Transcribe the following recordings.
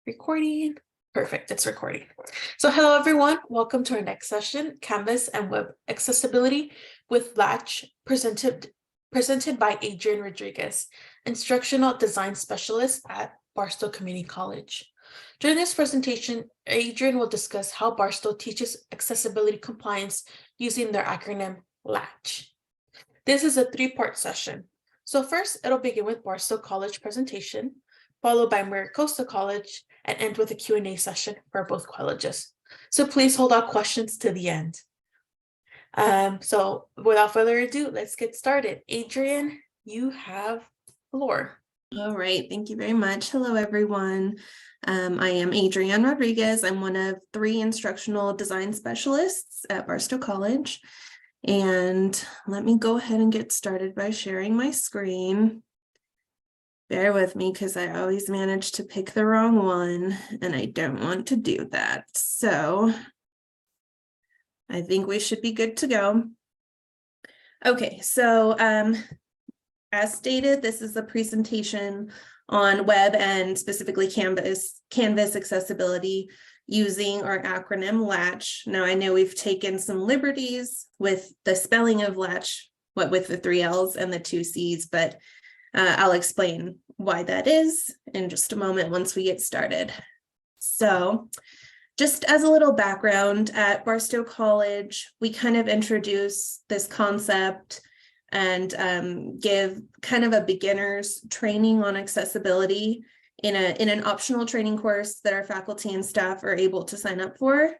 Recording. Perfect, it's recording. So hello everyone, welcome to our next session, Canvas and Web Accessibility with Latch, presented by Adrian Rodriguez, Instructional Design Specialist at Barstow Community College. During this presentation, Adrian will discuss how Barstow teaches accessibility compliance using their acronym LATCH. This is a three-part session. So first, it'll begin with Barstow College presentation, followed by MiraCosta College, and end with a Q&A session for both colleges. So please hold out questions to the end. So without further ado, let's get started. Adrian, you have the floor. All right, thank you very much. Hello, everyone. I am Adrian Rodriguez. I'm one of 3 instructional design specialists at Barstow College. And let me go ahead and get started by sharing my screen. Bear with me because I always manage to pick the wrong one and I don't want to do that. So I think we should be good to go. Okay, so as stated, this is a presentation on web and specifically Canvas accessibility using our acronym LATCH. Now I know we've taken some liberties with the spelling of LATCH, what with the 3 L's and the 2 C's, but I'll explain why that is in just a moment once we get started. So just as a little background, at Barstow College, we kind of introduce this concept and give kind of a beginner's training on accessibility in an optional training course that our faculty and staff are able to sign up for.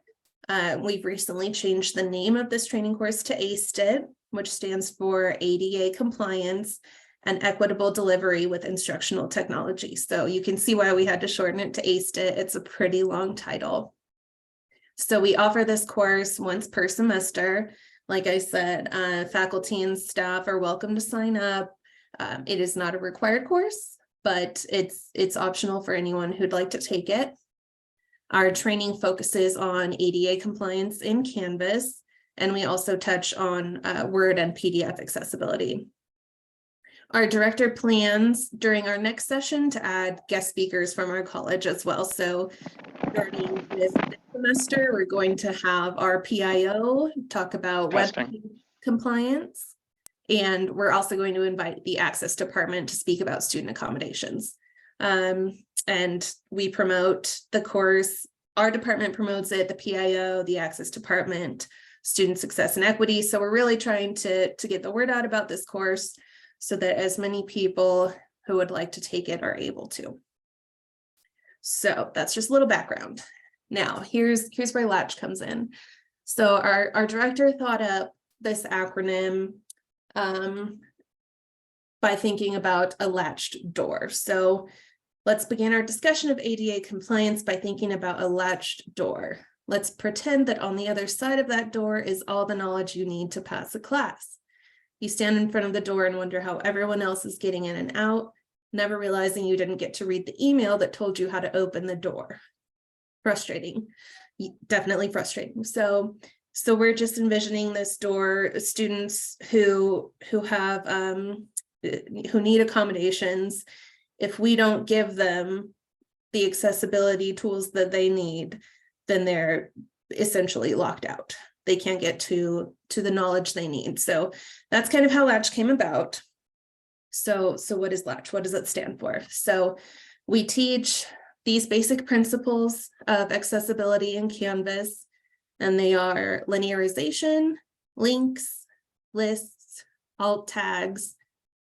We've recently changed the name of this training course to ACED, which stands for ADA Compliance and Equitable Delivery with Instructional Technology. So you can see why we had to shorten it to ACED. It's a pretty long title. So we offer this course once per semester. Like I said, faculty and staff are welcome to sign up. It is not a required course, but it's optional for anyone who'd like to take it. Our training focuses on ADA compliance in Canvas, and we also touch on Word and PDF accessibility. Our director plans during our next session to add guest speakers from our college as well. So starting this semester, we're going to have our PIO talk about web compliance. And we're also going to invite the Access Department to speak about student accommodations. And we promote the course. Our department promotes it, the PIO, the Access Department, Student Success and Equity. So we're really trying to get the word out about this course so that as many people who would like to take it are able to. So that's just a little background. Now, here's where LATCH comes in. So our director thought up this acronym by thinking about a latched door. So let's begin our discussion of ADA compliance by thinking about a latched door. Let's pretend that on the other side of that door is all the knowledge you need to pass a class. You stand in front of the door and wonder how everyone else is getting in and out, never realizing you didn't get to read the email that told you how to open the door. Frustrating, definitely frustrating. So we're just envisioning this door, students who need accommodations. If we don't give them the accessibility tools that they need, then they're essentially locked out. They can't get to the knowledge they need. So that's kind of how LATCH came about. So what is LATCH? What does it stand for? So we teach these basic principles of accessibility in Canvas, and they are linearization, links, lists, alt tags,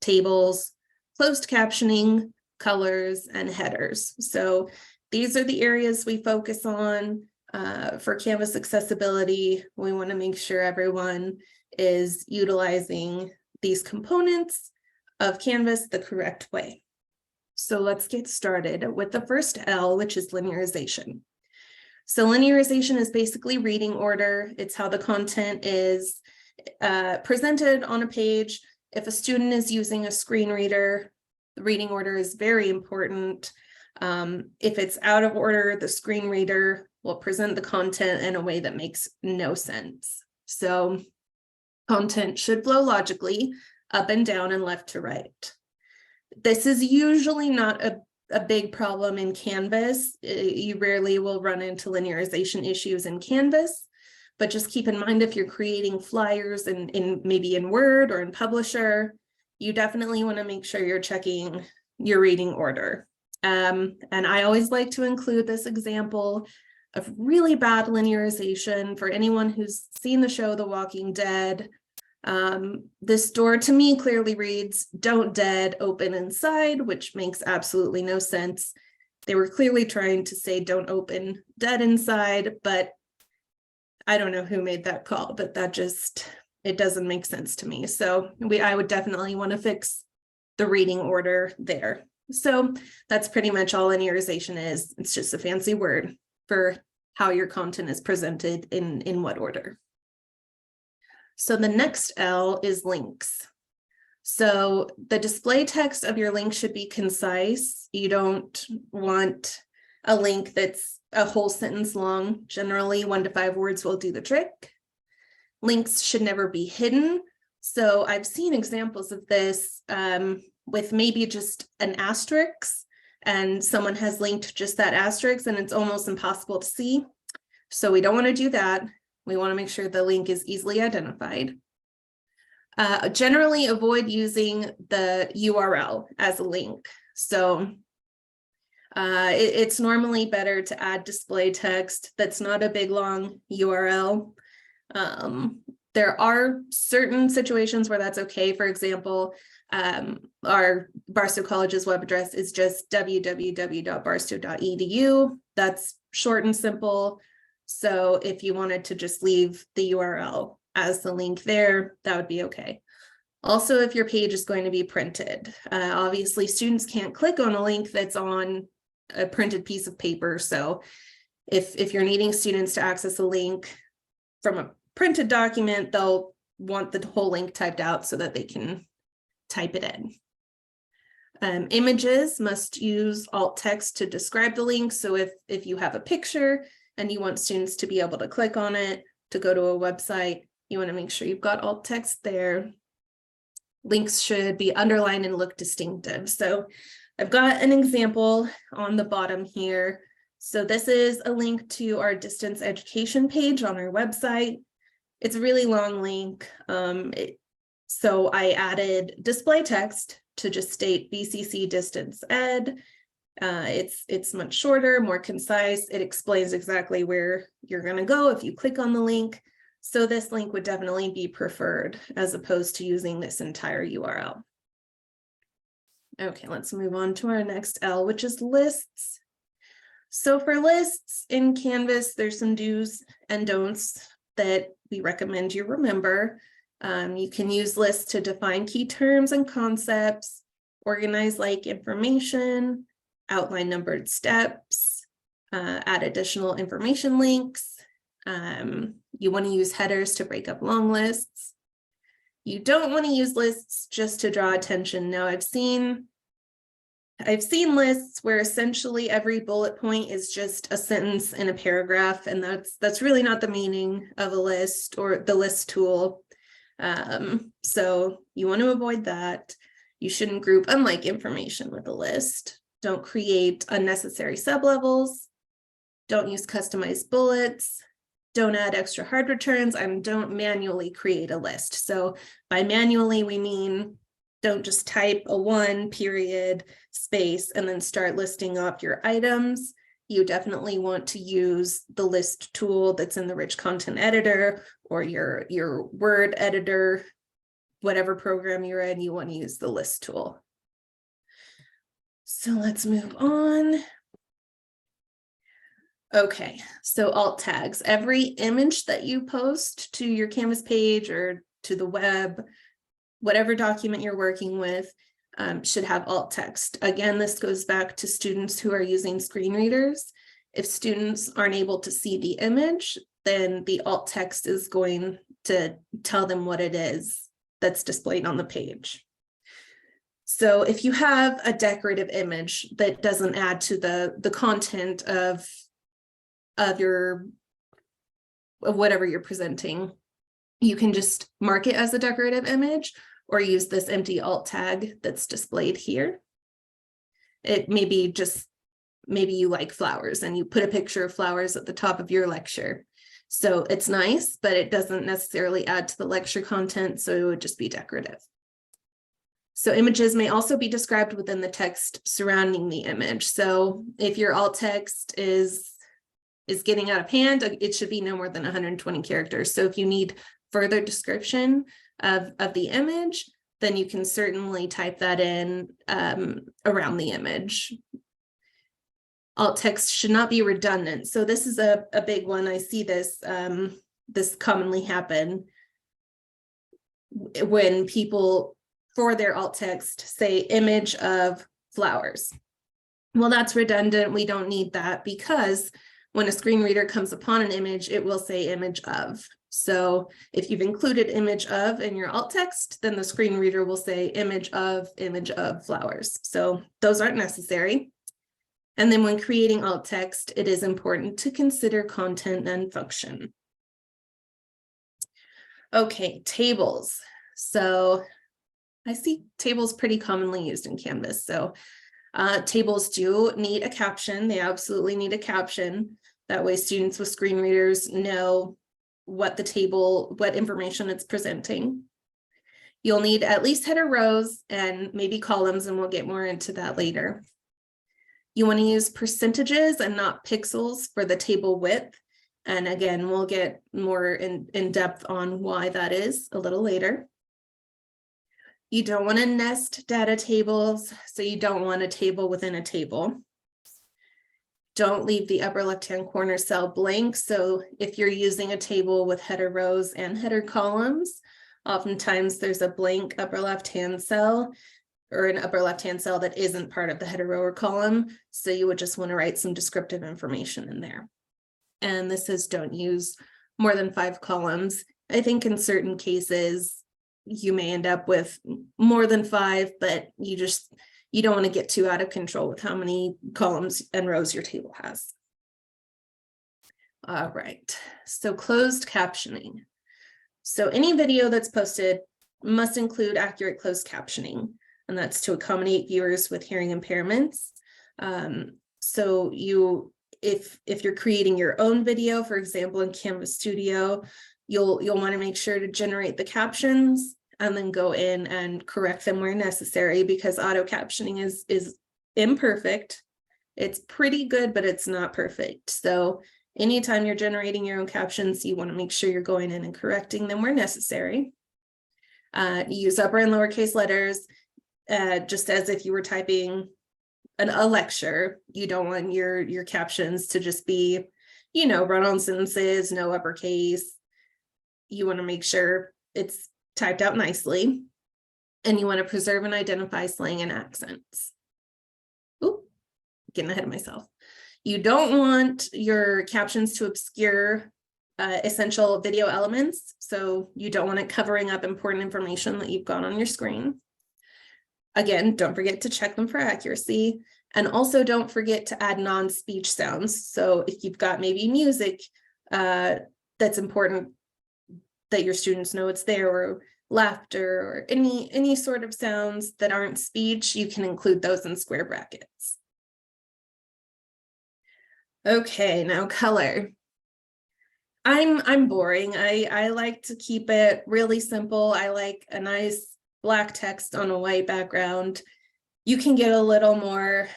tables, closed captioning, colors, and headers. So these are the areas we focus on. For Canvas accessibility, we want to make sure everyone is utilizing these components of Canvas the correct way. So let's get started with the first L, which is linearization. So linearization is basically reading order. It's how the content is presented on a page. If a student is using a screen reader, the reading order is very important. If it's out of order, the screen reader will present the content in a way that makes no sense. So content should flow logically up and down and left to right. This is usually not a a big problem in Canvas. You rarely will run into linearization issues in Canvas, but just keep in mind if you're creating flyers in maybe in Word or in Publisher, you definitely want to make sure you're checking your reading order. And I always like to include this example of really bad linearization for anyone who's seen the show The Walking Dead. This door to me clearly reads, "Don't dead, open inside," which makes absolutely no sense. They were clearly trying to say "don't open, dead inside," but I don't know who made that call, but that just, it doesn't make sense to me. So I would definitely want to fix the reading order there. So that's pretty much all linearization is. It's just a fancy word for how your content is presented in what order. So the next L is links. So the display text of your link should be concise. You don't want a link that's a whole sentence long. Generally, 1 to 5 words will do the trick. Links should never be hidden. So I've seen examples of this with maybe just an asterisk, and someone has linked just that asterisk and it's almost impossible to see. So we don't want to do that. We want to make sure the link is easily identified. Generally avoid using the URL as a link. So it's normally better to add display text that's not a big long URL. There are certain situations where that's okay. For example, our Barstow College's web address is just www.barstow.edu. That's short and simple. So if you wanted to just leave the URL as the link there, that would be okay. Also, if your page is going to be printed, obviously students can't click on a link that's on a printed piece of paper. So if you're needing students to access a link from a printed document, they'll want the whole link typed out so that they can type it in. Images must use alt text to describe the link. So if you have a picture and you want students to be able to click on it to go to a website, you want to make sure you've got alt text there. Links should be underlined and look distinctive. So I've got an example on the bottom here. So this is a link to our distance education page on our website. It's a really long link. So I added display text to just state BCC distance ed. It's much shorter, more concise. It explains exactly where you're going to go if you click on the link. So this link would definitely be preferred as opposed to using this entire URL. Okay, let's move on to our next L, which is lists. So for lists in Canvas, there's some do's and don'ts that we recommend you remember. You can use lists to define key terms and concepts, organize like information, outline numbered steps, add additional information links. You want to use headers to break up long lists. You don't want to use lists just to draw attention. Now I've seen lists where essentially every bullet point is just a sentence in a paragraph, and that's really not the meaning of a list or the list tool. So you want to avoid that. You shouldn't group unlike information with a list. Don't create unnecessary sublevels. Don't use customized bullets. Don't add extra hard returns, and don't manually create a list. So by manually, we mean don't just type a 1 period space and then start listing off your items. You definitely want to use the list tool that's in the rich content editor or your word editor, whatever program you're in, you want to use the list tool. So let's move on. Okay, so alt tags. Every image that you post to your Canvas page or to the web, whatever document you're working with, should have alt text. Again, this goes back to students who are using screen readers. If students aren't able to see the image, then the alt text is going to tell them what it is that's displayed on the page. So if you have a decorative image that doesn't add to the content of whatever you're presenting, you can just mark it as a decorative image or use this empty alt tag that's displayed here. It may be just, maybe you like flowers and you put a picture of flowers at the top of your lecture. So it's nice, but it doesn't necessarily add to the lecture content, so it would just be decorative. So images may also be described within the text surrounding the image. So if your alt text is getting out of hand, it should be no more than 120 characters. So if you need further description of the image, then you can certainly type that in around the image. Alt text should not be redundant. So this is a big one. I see this this commonly happen when people, for their alt text, say image of flowers. Well, that's redundant. We don't need that, because when a screen reader comes upon an image, it will say image of. So if you've included image of in your alt text, then the screen reader will say image of flowers. So those aren't necessary. And then when creating alt text, it is important to consider content and function. Okay, tables. So I see tables pretty commonly used in Canvas. So tables do need a caption. They absolutely need a caption. That way students with screen readers know what the table, what information it's presenting. You'll need at least header rows and maybe columns, and we'll get more into that later. You want to use percentages and not pixels for the table width. And again, we'll get more in depth on why that is a little later. You don't want to nest data tables, so you don't want a table within a table. Don't leave the upper left-hand corner cell blank. So if you're using a table with header rows and header columns, oftentimes there's a blank upper left-hand cell, or an upper left-hand cell that isn't part of the header row or column. So you would just want to write some descriptive information in there. And this is, don't use more than 5 columns. I think in certain cases, you may end up with more than 5, but you don't want to get too out of control with how many columns and rows your table has. All right, so closed captioning. So any video that's posted must include accurate closed captioning, and that's to accommodate viewers with hearing impairments. So if you're creating your own video, for example, in Canvas Studio, you'll want to make sure to generate the captions and then go in and correct them where necessary, because auto captioning is imperfect. It's pretty good, but it's not perfect. So anytime you're generating your own captions, you want to make sure you're going in and correcting them where necessary. Use upper and lowercase letters, just as if you were typing a lecture. You don't want your captions to just be, run-on sentences, no uppercase. You want to make sure it's typed out nicely, and you want to preserve and identify slang and accents. Oop, getting ahead of myself. You don't want your captions to obscure essential video elements, so you don't want it covering up important information that you've got on your screen. Again, don't forget to check them for accuracy, and also don't forget to add non-speech sounds. So if you've got maybe music that's important that your students know it's there, or laughter, or any sort of sounds that aren't speech, you can include those in square brackets. Okay, now color. I'm boring. I like to keep it really simple. I like a nice black text on a white background. You can get a little more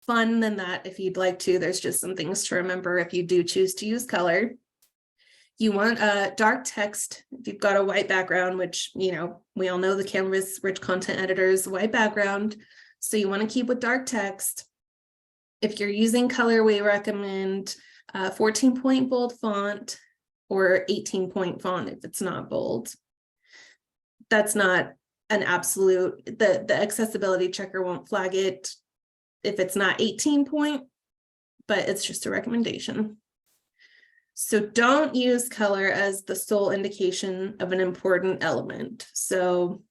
fun than that if you'd like to. There's just some things to remember if you do choose to use color. You want a dark text if you've got a white background, which, we all know the Canvas rich content editor is white background. So you want to keep with dark text. If you're using color, we recommend 14-point bold font or 18-point font if it's not bold. That's not an absolute, the accessibility checker won't flag it if it's not 18-point, but it's just a recommendation. So don't use color as the sole indication of an important element. So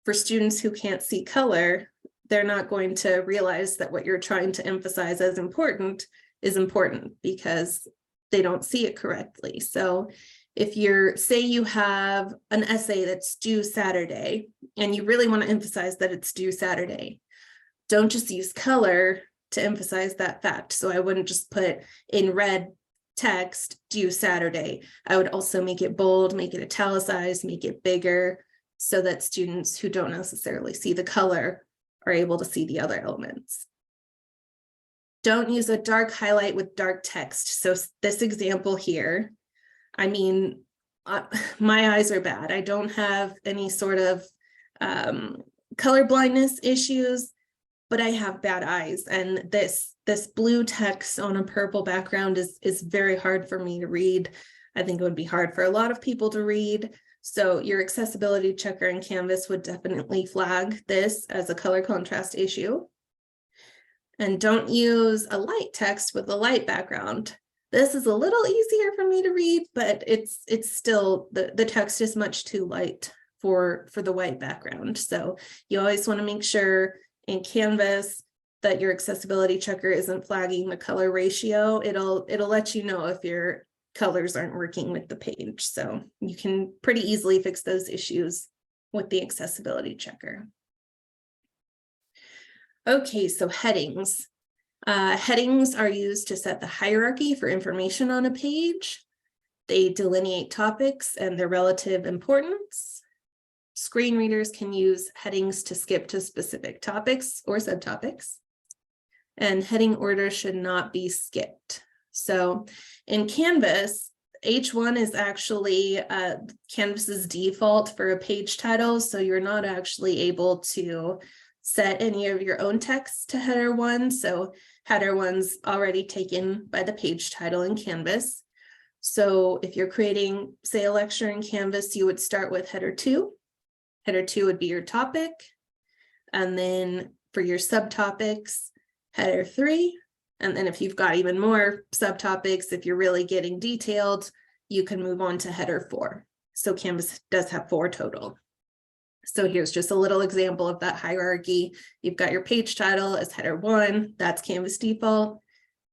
for students who can't see color, they're not going to realize that what you're trying to emphasize as important is important because they don't see it correctly. So if say you have an essay that's due Saturday and you really want to emphasize that it's due Saturday, don't just use color to emphasize that fact. So I wouldn't just put in red text, due Saturday. I would also make it bold, make it italicized, make it bigger, so that students who don't necessarily see the color are able to see the other elements. Don't use a dark highlight with dark text. So this example here, I mean, my eyes are bad. I don't have any sort of color blindness issues, but I have bad eyes. And this blue text on a purple background is very hard for me to read. I think it would be hard for a lot of people to read. So your accessibility checker in Canvas would definitely flag this as a color contrast issue. And don't use a light text with a light background. This is a little easier for me to read, but it's still, the text is much too light for the white background. So you always want to make sure in Canvas that your accessibility checker isn't flagging the color ratio. It'll let you know if your colors aren't working with the page. So you can pretty easily fix those issues with the accessibility checker. Okay, so headings. Headings are used to set the hierarchy for information on a page. They delineate topics and their relative importance. Screen readers can use headings to skip to specific topics or subtopics. And heading order should not be skipped. So in Canvas, H1 is actually Canvas's default for a page title. So you're not actually able to set any of your own text to header 1. So header 1's already taken by the page title in Canvas. So if you're creating, say, a lecture in Canvas, you would start with header 2. Header 2 would be your topic. And then for your subtopics, header 3. And then if you've got even more subtopics, if you're really getting detailed, you can move on to header 4. So Canvas does have 4 total. So here's just a little example of that hierarchy. You've got your page title as header 1, that's Canvas default.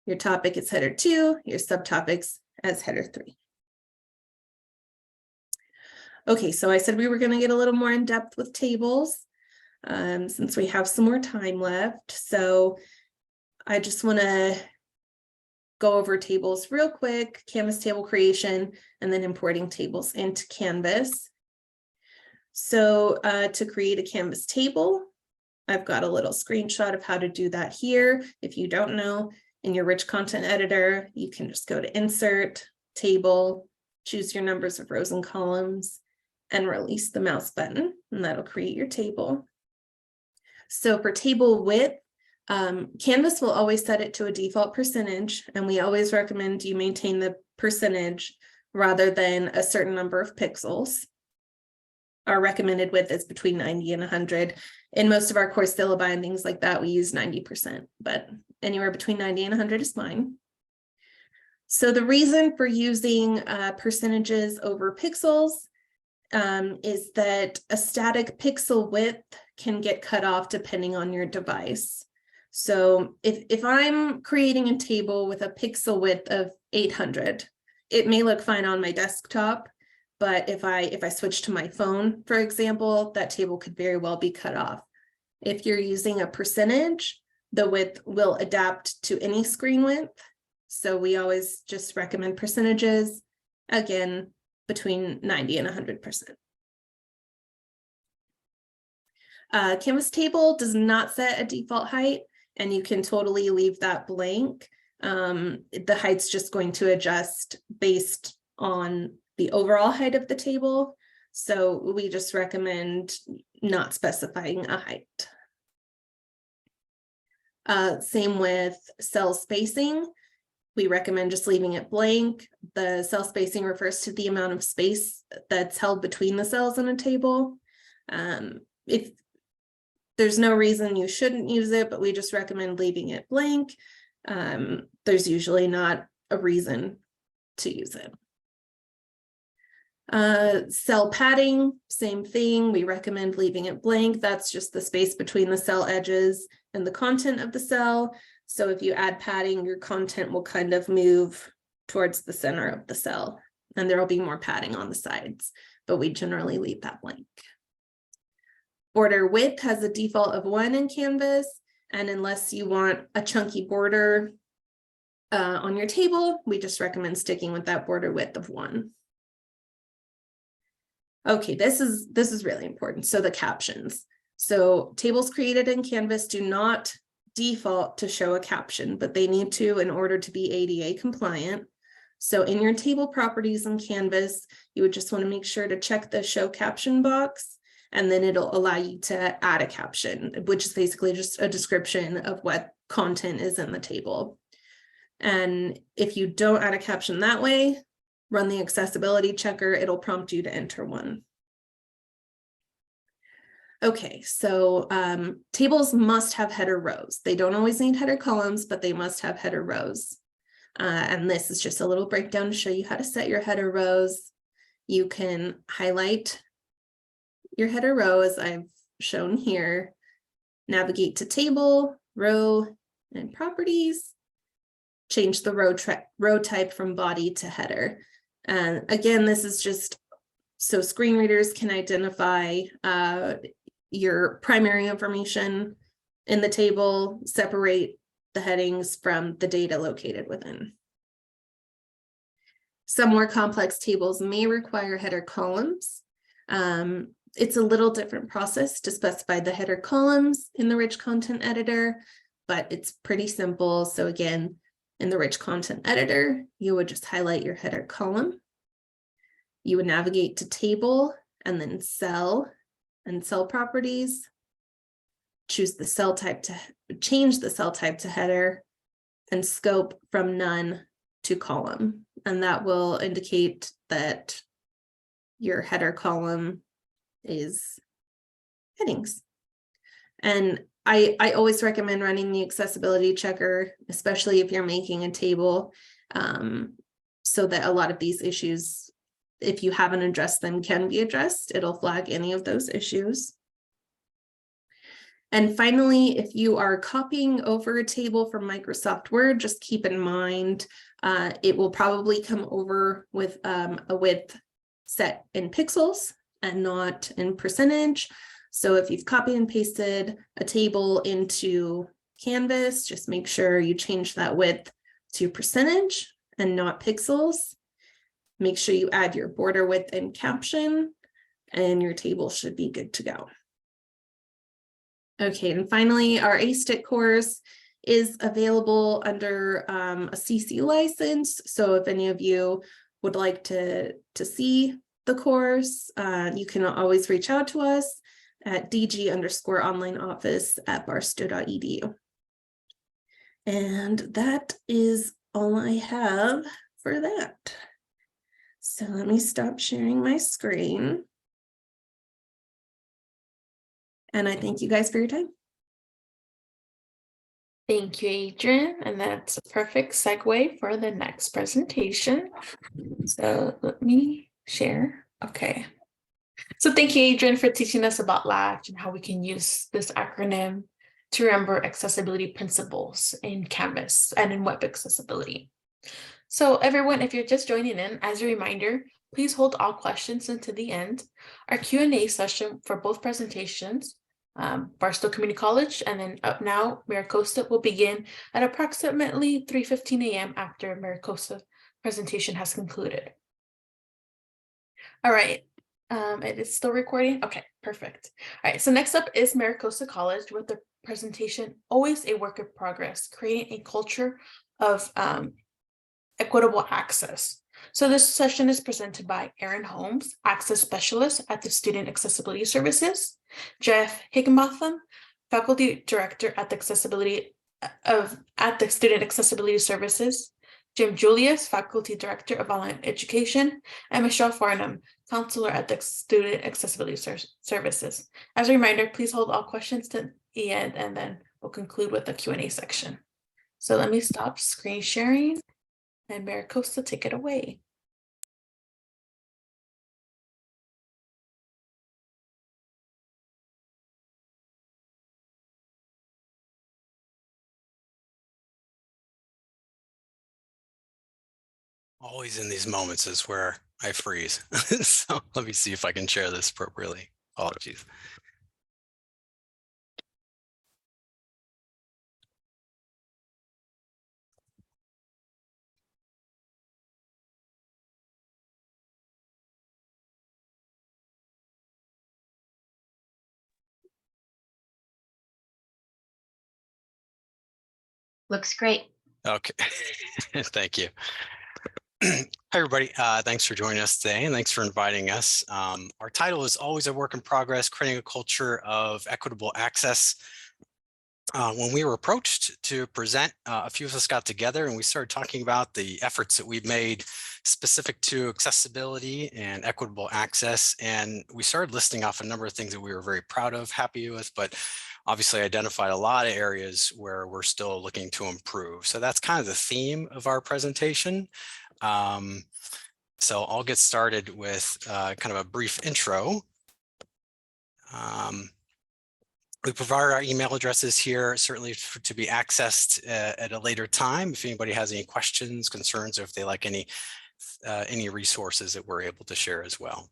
Your topic is header 2, your subtopics as header 3. Okay, so I said we were going to get a little more in depth with tables since we have some more time left. So I just want to go over tables real quick, Canvas table creation, and then importing tables into Canvas. So to create a Canvas table, I've got a little screenshot of how to do that here. If you don't know, in your rich content editor, you can just go to Insert, Table, choose your numbers of rows and columns, and release the mouse button, and that'll create your table. So for table width, Canvas will always set it to a default percentage, and we always recommend you maintain the percentage rather than a certain number of pixels. Our recommended width is between 90 and 100. In most of our course syllabi and things like that, we use 90%, but anywhere between 90 and 100 is fine. So the reason for using percentages over pixels is that a static pixel width can get cut off depending on your device. So if I'm creating a table with a pixel width of 800, it may look fine on my desktop, but if I switch to my phone, for example, that table could very well be cut off. If you're using a percentage, the width will adapt to any screen width. So we always just recommend percentages, again, between 90 and 100%. Canvas table does not set a default height, and you can totally leave that blank. The height's just going to adjust based on the overall height of the table. So we just recommend not specifying a height. Same with cell spacing. We recommend just leaving it blank. The cell spacing refers to the amount of space that's held between the cells in a table. If there's no reason you shouldn't use it, but we just recommend leaving it blank. There's usually not a reason to use it. Cell padding, same thing. We recommend leaving it blank. That's just the space between the cell edges and the content of the cell. So if you add padding, your content will kind of move towards the center of the cell, and there will be more padding on the sides, but we generally leave that blank. Border width has a default of 1 in Canvas, And unless you want a chunky border on your table, we just recommend sticking with that border width of 1. Okay, this is really important. So the captions. So tables created in Canvas do not default to show a caption, but they need to in order to be ADA compliant. So in your table properties in Canvas, you would just want to make sure to check the show caption box, and then it'll allow you to add a caption, which is basically just a description of what content is in the table. And if you don't add a caption that way, run the accessibility checker, it'll prompt you to enter one. Okay, so tables must have header rows. They don't always need header columns, but they must have header rows. And this is just a little breakdown to show you how to set your header rows. You can highlight your header row as I've shown here, navigate to table, row, and properties, change the row type from body to header. And again, this is just so screen readers can identify your primary information in the table, separate the headings from the data located within. Some more complex tables may require header columns. It's a little different process to specify the header columns in the rich content editor, but it's pretty simple. So again, in the rich content editor, you would just highlight your header column. You would navigate to table and then cell and cell properties. Choose the cell type to change the cell type to header and scope from none to column. And that will indicate that your header column is headings. And I always recommend running the accessibility checker, especially if you're making a table, so that a lot of these issues, if you haven't addressed them, can be addressed. It'll flag any of those issues. And finally, if you are copying over a table from Microsoft Word, just keep in mind, it will probably come over with a width set in pixels and not in percentage. So if you've copied and pasted a table into Canvas, just make sure you change that width to percentage and not pixels. Make sure you add your border width and caption, and your table should be good to go. Okay, and finally, our ASTIC course is available under a CC license. So if any of you would like to see the course, you can always reach out to us at dg_onlineoffice@barstow.edu. And that is all I have for that. So let me stop sharing my screen. And I thank you guys for your time. Thank you, Adrian. And that's a perfect segue for the next presentation. So let me share. Okay. So thank you, Adrian, for teaching us about LATCH and how we can use this acronym to remember accessibility principles in Canvas and in web accessibility. So everyone, if you're just joining in, as a reminder, please hold all questions until the end. Our Q&A session for both presentations, Barstow Community College, and then up now, MiraCosta, will begin at approximately 3:15 a.m. after MiraCosta presentation has concluded. All right, it is still recording? Okay, perfect. All right, so next up is MiraCosta College with the presentation, Always a Work in Progress, Creating a Culture of Equitable Access. So this session is presented by Erin Holmes, Access Specialist at the Student Accessibility Services, Jeff Higginbotham, Faculty Director at the Student Accessibility Services, Jim Julius, Faculty Director of Online Education, and Michelle Farnham, Counselor at the Student Accessibility Services. As a reminder, please hold all questions to the end, and then we'll conclude with the Q&A section. So let me stop screen sharing. And MiraCosta, take it away. Always in these moments is where I freeze. So let me see if I can share this appropriately. Apologies. Looks great. Okay, thank you. Hi, everybody. Thanks for joining us today, and thanks for inviting us. Our title is Always a Work in Progress, Creating a Culture of Equitable Access. When we were approached to present, a few of us got together and we started talking about the efforts that we've made specific to accessibility and equitable access. And we started listing off a number of things that we were very proud of, happy with, but obviously identified a lot of areas where we're still looking to improve. So that's kind of the theme of our presentation. So I'll get started with kind of a brief intro. We provide our email addresses here, certainly to be accessed at a later time. If anybody has any questions, concerns, or if they like any resources that we're able to share as well.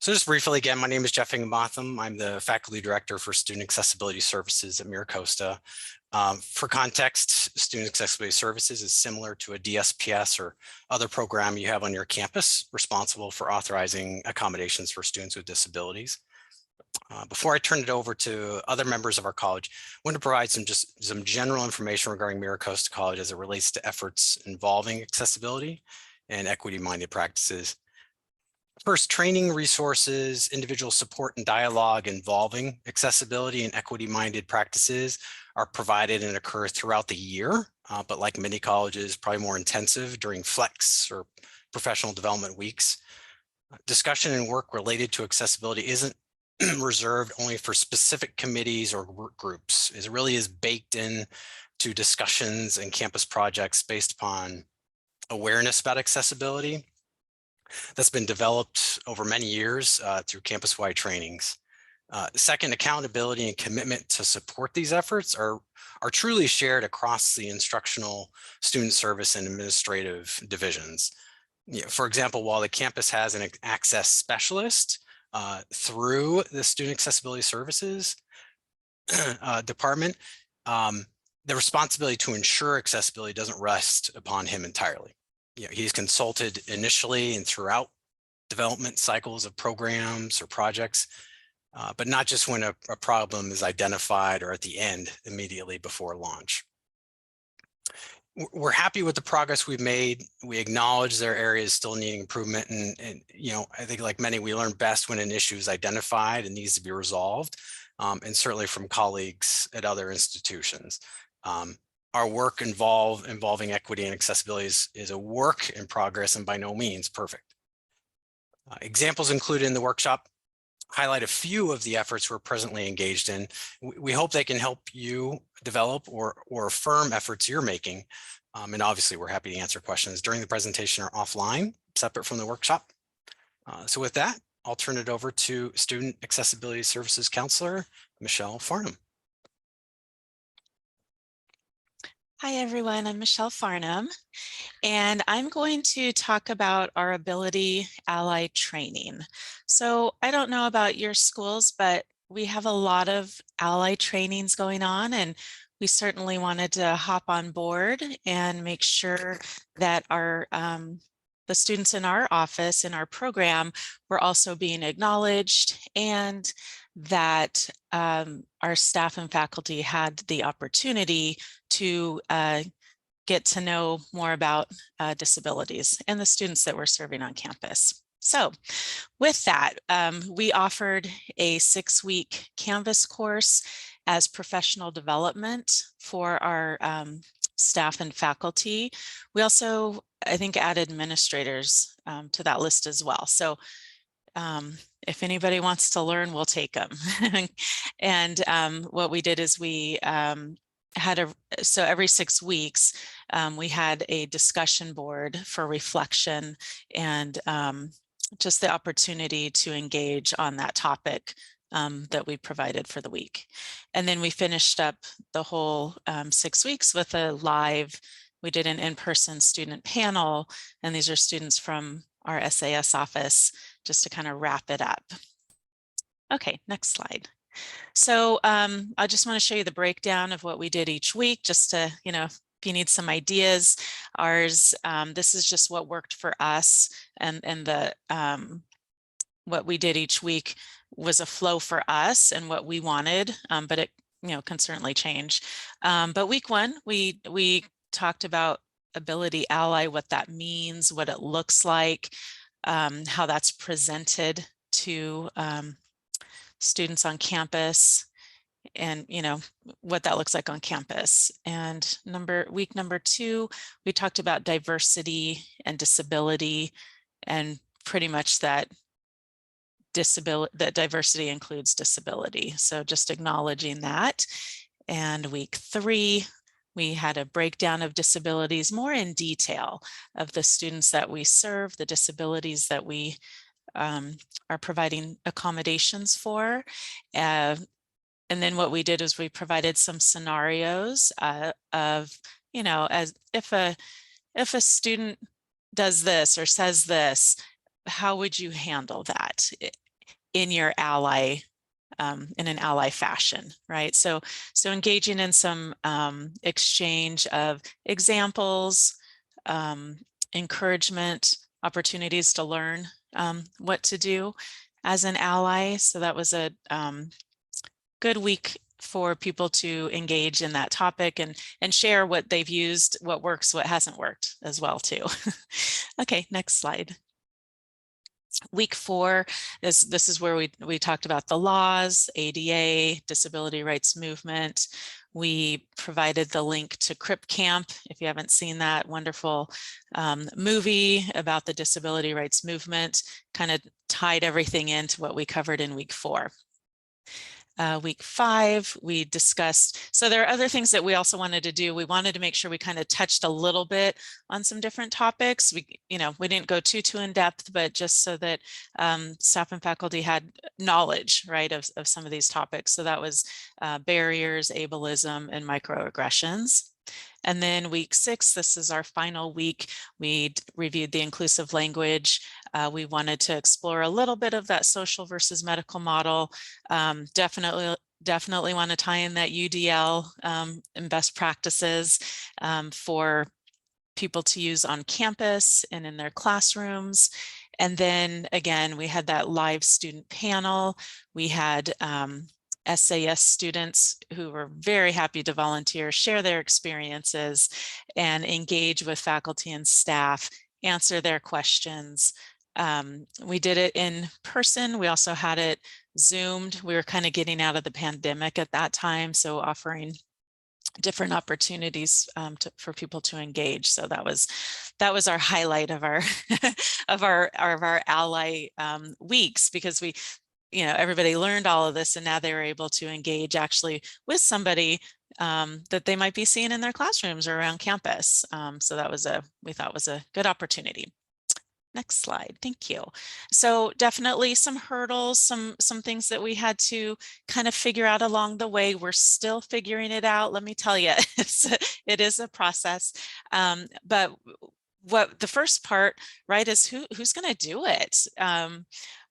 So just briefly, again, my name is Jeff Higginbotham. I'm the Faculty Director for Student Accessibility Services at MiraCosta. For context, Student Accessibility Services is similar to a DSPS or other program you have on your campus, responsible for authorizing accommodations for students with disabilities. Before I turn it over to other members of our college, I want to provide some general information regarding MiraCosta College as it relates to efforts involving accessibility and equity-minded practices. First, training resources, individual support and dialogue involving accessibility and equity-minded practices are provided and occur throughout the year, but like many colleges, probably more intensive during flex or professional development weeks. Discussion and work related to accessibility isn't reserved only for specific committees or work groups. It really is baked in to discussions and campus projects based upon awareness about accessibility that's been developed over many years through campus-wide trainings. Second, accountability and commitment to support these efforts are truly shared across the instructional, student service, and administrative divisions. For example, while the campus has an access specialist through the Student Accessibility Services department, the responsibility to ensure accessibility doesn't rest upon him entirely. He's consulted initially and throughout development cycles of programs or projects, but not just when a problem is identified or at the end immediately before launch. We're happy with the progress we've made. We acknowledge there are areas still needing improvement, and I think like many, we learn best when an issue is identified and needs to be resolved, and certainly from colleagues at other institutions. Our work involving equity and accessibility is a work in progress and by no means perfect. Examples included in the workshop highlight a few of the efforts we're presently engaged in. We hope they can help you develop or affirm efforts you're making. And obviously, we're happy to answer questions during the presentation or offline, separate from the workshop. So with that, I'll turn it over to Student Accessibility Services Counselor, Michelle Farnham. Hi, everyone. I'm Michelle Farnham, and I'm going to talk about our Ability Ally training. So I don't know about your schools, but we have a lot of Ally trainings going on, and we certainly wanted to hop on board and make sure that our the students in our office, in our program, were also being acknowledged, and that our staff and faculty had the opportunity to get to know more about disabilities and the students that we're serving on campus. So with that, we offered a 6-week Canvas course as professional development for our staff and faculty. We also, I think, added administrators to that list as well. So if anybody wants to learn, we'll take them. And what we did is we so every 6 weeks, we had a discussion board for reflection and just the opportunity to engage on that topic that we provided for the week. And then we finished up the whole 6 weeks with a live, we did an in-person student panel, and these are students from our SAS office, just to kind of wrap it up. Okay, next slide. So I just want to show you the breakdown of what we did each week, just to, if you need some ideas. Ours, this is just what worked for us, and the what we did each week was a flow for us and what we wanted, but it can certainly change. But week one, we talked about Ability Ally, what that means, what it looks like, how that's presented to students on campus, and what that looks like on campus. And week number 2, we talked about diversity and disability, and pretty much that diversity includes disability. So just acknowledging that. And week 3, we had a breakdown of disabilities more in detail of the students that we serve, the disabilities that we are providing accommodations for. And then what we did is we provided some scenarios of, as if a student does this or says this, how would you handle that in your ally, in an ally fashion, right? So engaging in some exchange of examples, encouragement, opportunities to learn what to do as an ally. So that was a good week for people to engage in that topic and share what they've used, what works, what hasn't worked as well too. Okay, next slide. Week 4 this is where we talked about the laws, ADA, disability rights movement. We provided the link to Crip Camp. If you haven't seen that wonderful movie about the disability rights movement, kind of tied everything into what we covered in week 4. Week 5, we discussed, so there are other things that we also wanted to do. We wanted to make sure we kind of touched a little bit on some different topics. We didn't go too in depth, but just so that staff and faculty had knowledge, right, of some of these topics. So that was barriers, ableism, and microaggressions. And then week 6, this is our final week, we reviewed the inclusive language. We wanted to explore a little bit of that social versus medical model. Definitely want to tie in that UDL and best practices for people to use on campus and in their classrooms. And then again, we had that live student panel. We had SAS students who were very happy to volunteer, share their experiences, and engage with faculty and staff, answer their questions. We did it in person. We also had it Zoomed. We were kind of getting out of the pandemic at that time, so offering different opportunities for people to engage. So that was our highlight of our of our ally weeks, because everybody learned all of this, and now they were able to engage actually with somebody that they might be seeing in their classrooms or around campus. So that we thought was a good opportunity. Next slide, thank you. So definitely some hurdles, some things that we had to kind of figure out along the way. We're still figuring it out, let me tell you. It is a process, but what the first part, right, is who's going to do it?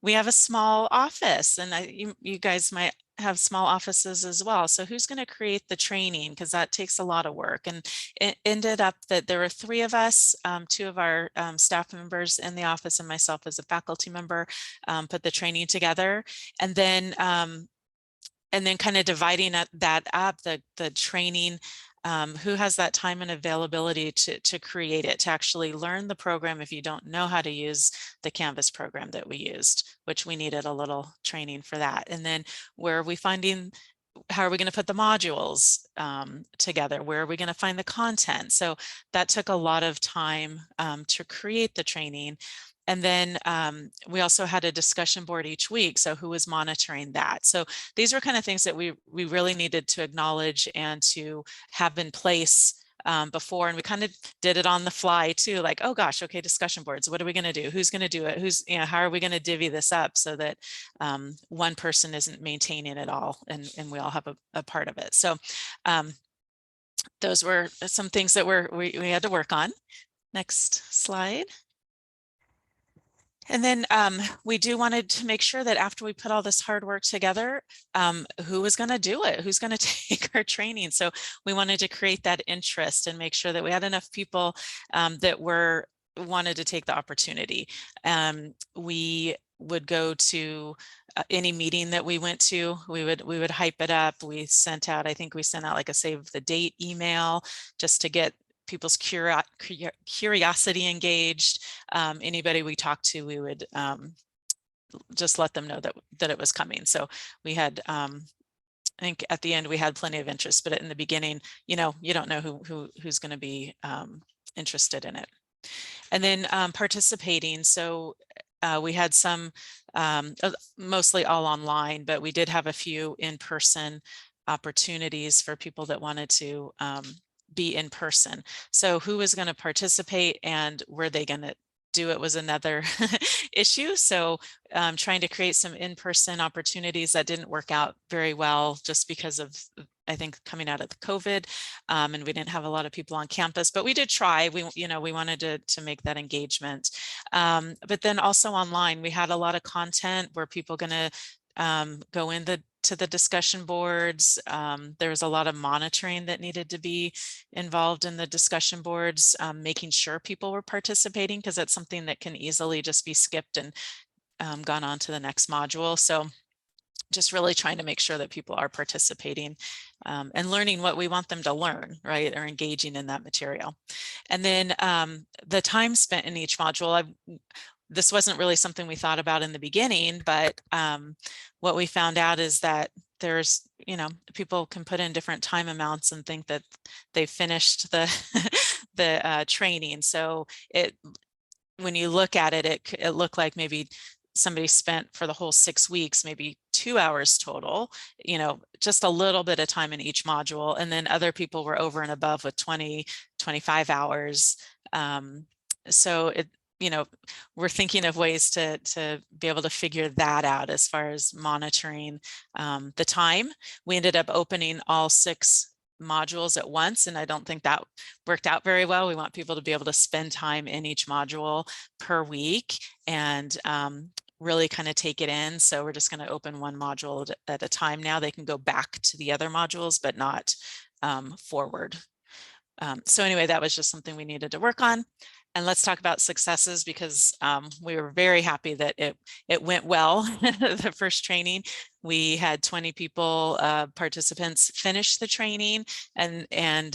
We have a small office, and you guys might have small offices as well. So who's going to create the training? Because that takes a lot of work. And it ended up that there were 3 of us, 2 of our staff members in the office and myself as a faculty member, put the training together. And then kind of dividing that up, the training, who has that time and availability to create it, to actually learn the program if you don't know how to use the Canvas program that we used, which we needed a little training for that. And then where are we finding, how are we going to put the modules together? Where are we going to find the content? So that took a lot of time to create the training. And then we also had a discussion board each week. So who was monitoring that? So these were kind of things that we really needed to acknowledge and to have in place before. And we kind of did it on the fly too, like, oh gosh, okay, discussion boards, what are we going to do? Who's going to do it? How are we going to divvy this up so that one person isn't maintaining it all and we all have a part of it. So those were some things that we had to work on. Next slide. And then we wanted to make sure that after we put all this hard work together, who was going to do it? Who's going to take our training? So we wanted to create that interest and make sure that we had enough people that wanted to take the opportunity. We would go to any meeting that we went to. We would hype it up. We sent out, I think we sent out like a save the date email just to get people's curiosity engaged. Anybody we talked to, we would just let them know that it was coming. So we had, I think at the end we had plenty of interest, but in the beginning, you know, you don't know who's going to be interested in it. And then participating. So we had some, mostly all online, but we did have a few in-person opportunities for people that wanted to be in person. So who was going to participate and were they going to do it was another issue. So trying to create some in-person opportunities that didn't work out very well just because of, I think, coming out of the COVID, and we didn't have a lot of people on campus, but we did try. We wanted to make that engagement. But then also online, we had a lot of content where people going to go into the discussion boards. There was a lot of monitoring that needed to be involved in the discussion boards, making sure people were participating, because that's something that can easily just be skipped and gone on to the next module. So just really trying to make sure that people are participating and learning what we want them to learn, right, or engaging in that material. And then the time spent in each module, this wasn't really something we thought about in the beginning, but what we found out is that there's, you know, people can put in different time amounts and think that they've finished the the training. So when you look at it, it looked like maybe somebody spent for the whole 6 weeks, maybe 2 hours total, you know, just a little bit of time in each module. And then other people were over and above with 20, 25 hours. So it, you know, we're thinking of ways to be able to figure that out as far as monitoring the time. We ended up opening all 6 modules at once, and I don't think that worked out very well. We want people to be able to spend time in each module per week and really kind of take it in. So we're just going to open one module at a time now. They can go back to the other modules, but not forward. So anyway, that was just something we needed to work on. And let's talk about successes, because we were very happy that it went well. The first training, we had 20 people, participants finish the training, and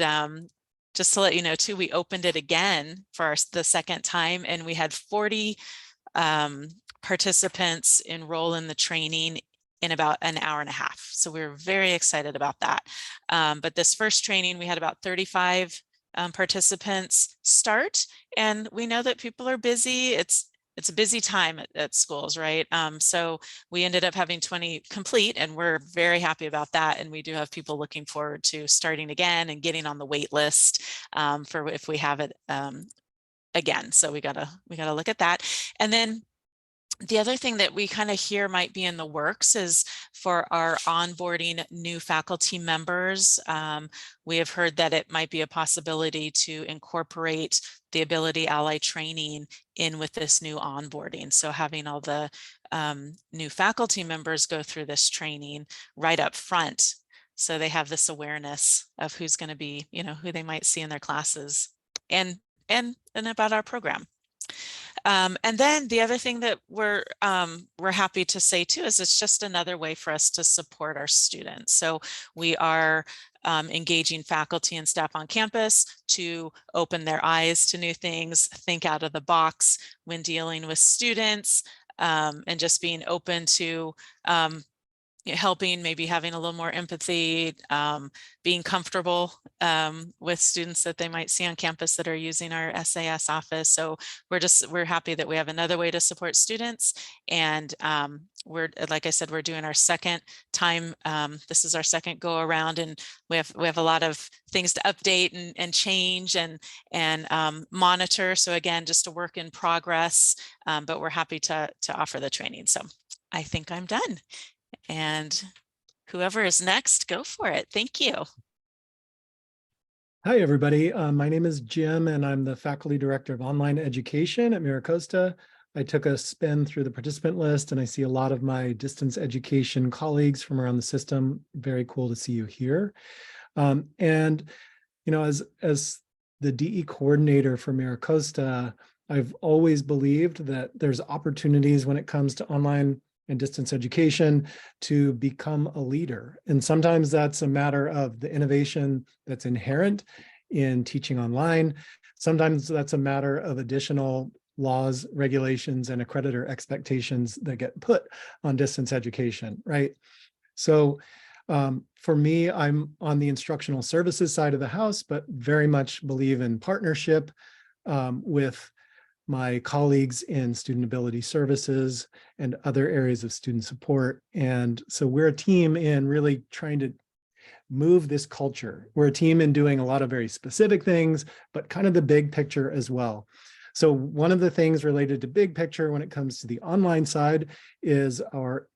just to let you know too, we opened it again for the second time, and we had 40 participants enroll in the training in about an hour and a half. So we were very excited about that. But this first training, we had about 35 participants start, and we know that people are busy. It's a busy time at schools, right? So we ended up having 20 complete, and we're very happy about that. And we do have people looking forward to starting again and getting on the wait list for if we have it again. So we gotta look at that. And then the other thing that we kind of hear might be in the works is for our onboarding new faculty members. We have heard that it might be a possibility to incorporate the Ability Ally training in with this new onboarding. So having all the new faculty members go through this training right up front, so they have this awareness of who's going to be, you know, who they might see in their classes and about our program. And then the other thing that we're happy to say too is it's just another way for us to support our students. So we are engaging faculty and staff on campus to open their eyes to new things, think out of the box when dealing with students, and just being open to helping, maybe having a little more empathy, being comfortable with students that they might see on campus that are using our SAS office. So we're happy that we have another way to support students. And we're, like I said, we're doing our second time. This is our second go around, and we have a lot of things to update and change and monitor. So again, just a work in progress, but we're happy to offer the training. So I think I'm done. And whoever is next, go for it. Thank you. Hi, everybody. My name is Jim, and I'm the Faculty Director of Online Education at MiraCosta. I took a spin through the participant list, and I see a lot of my distance education colleagues from around the system. Very cool to see you here. And, you know, as the DE coordinator for MiraCosta, I've always believed that there's opportunities when it comes to online and distance education to become a leader. And sometimes that's a matter of the innovation that's inherent in teaching online. Sometimes that's a matter of additional laws, regulations, and accreditor expectations that get put on distance education, right? So for me, I'm on the instructional services side of the house, but very much believe in partnership with my colleagues in student ability services and other areas of student support. And so we're a team in really trying to move this culture. We're a team in doing a lot of very specific things, but kind of the big picture as well. So one of the things related to big picture when it comes to the online side is our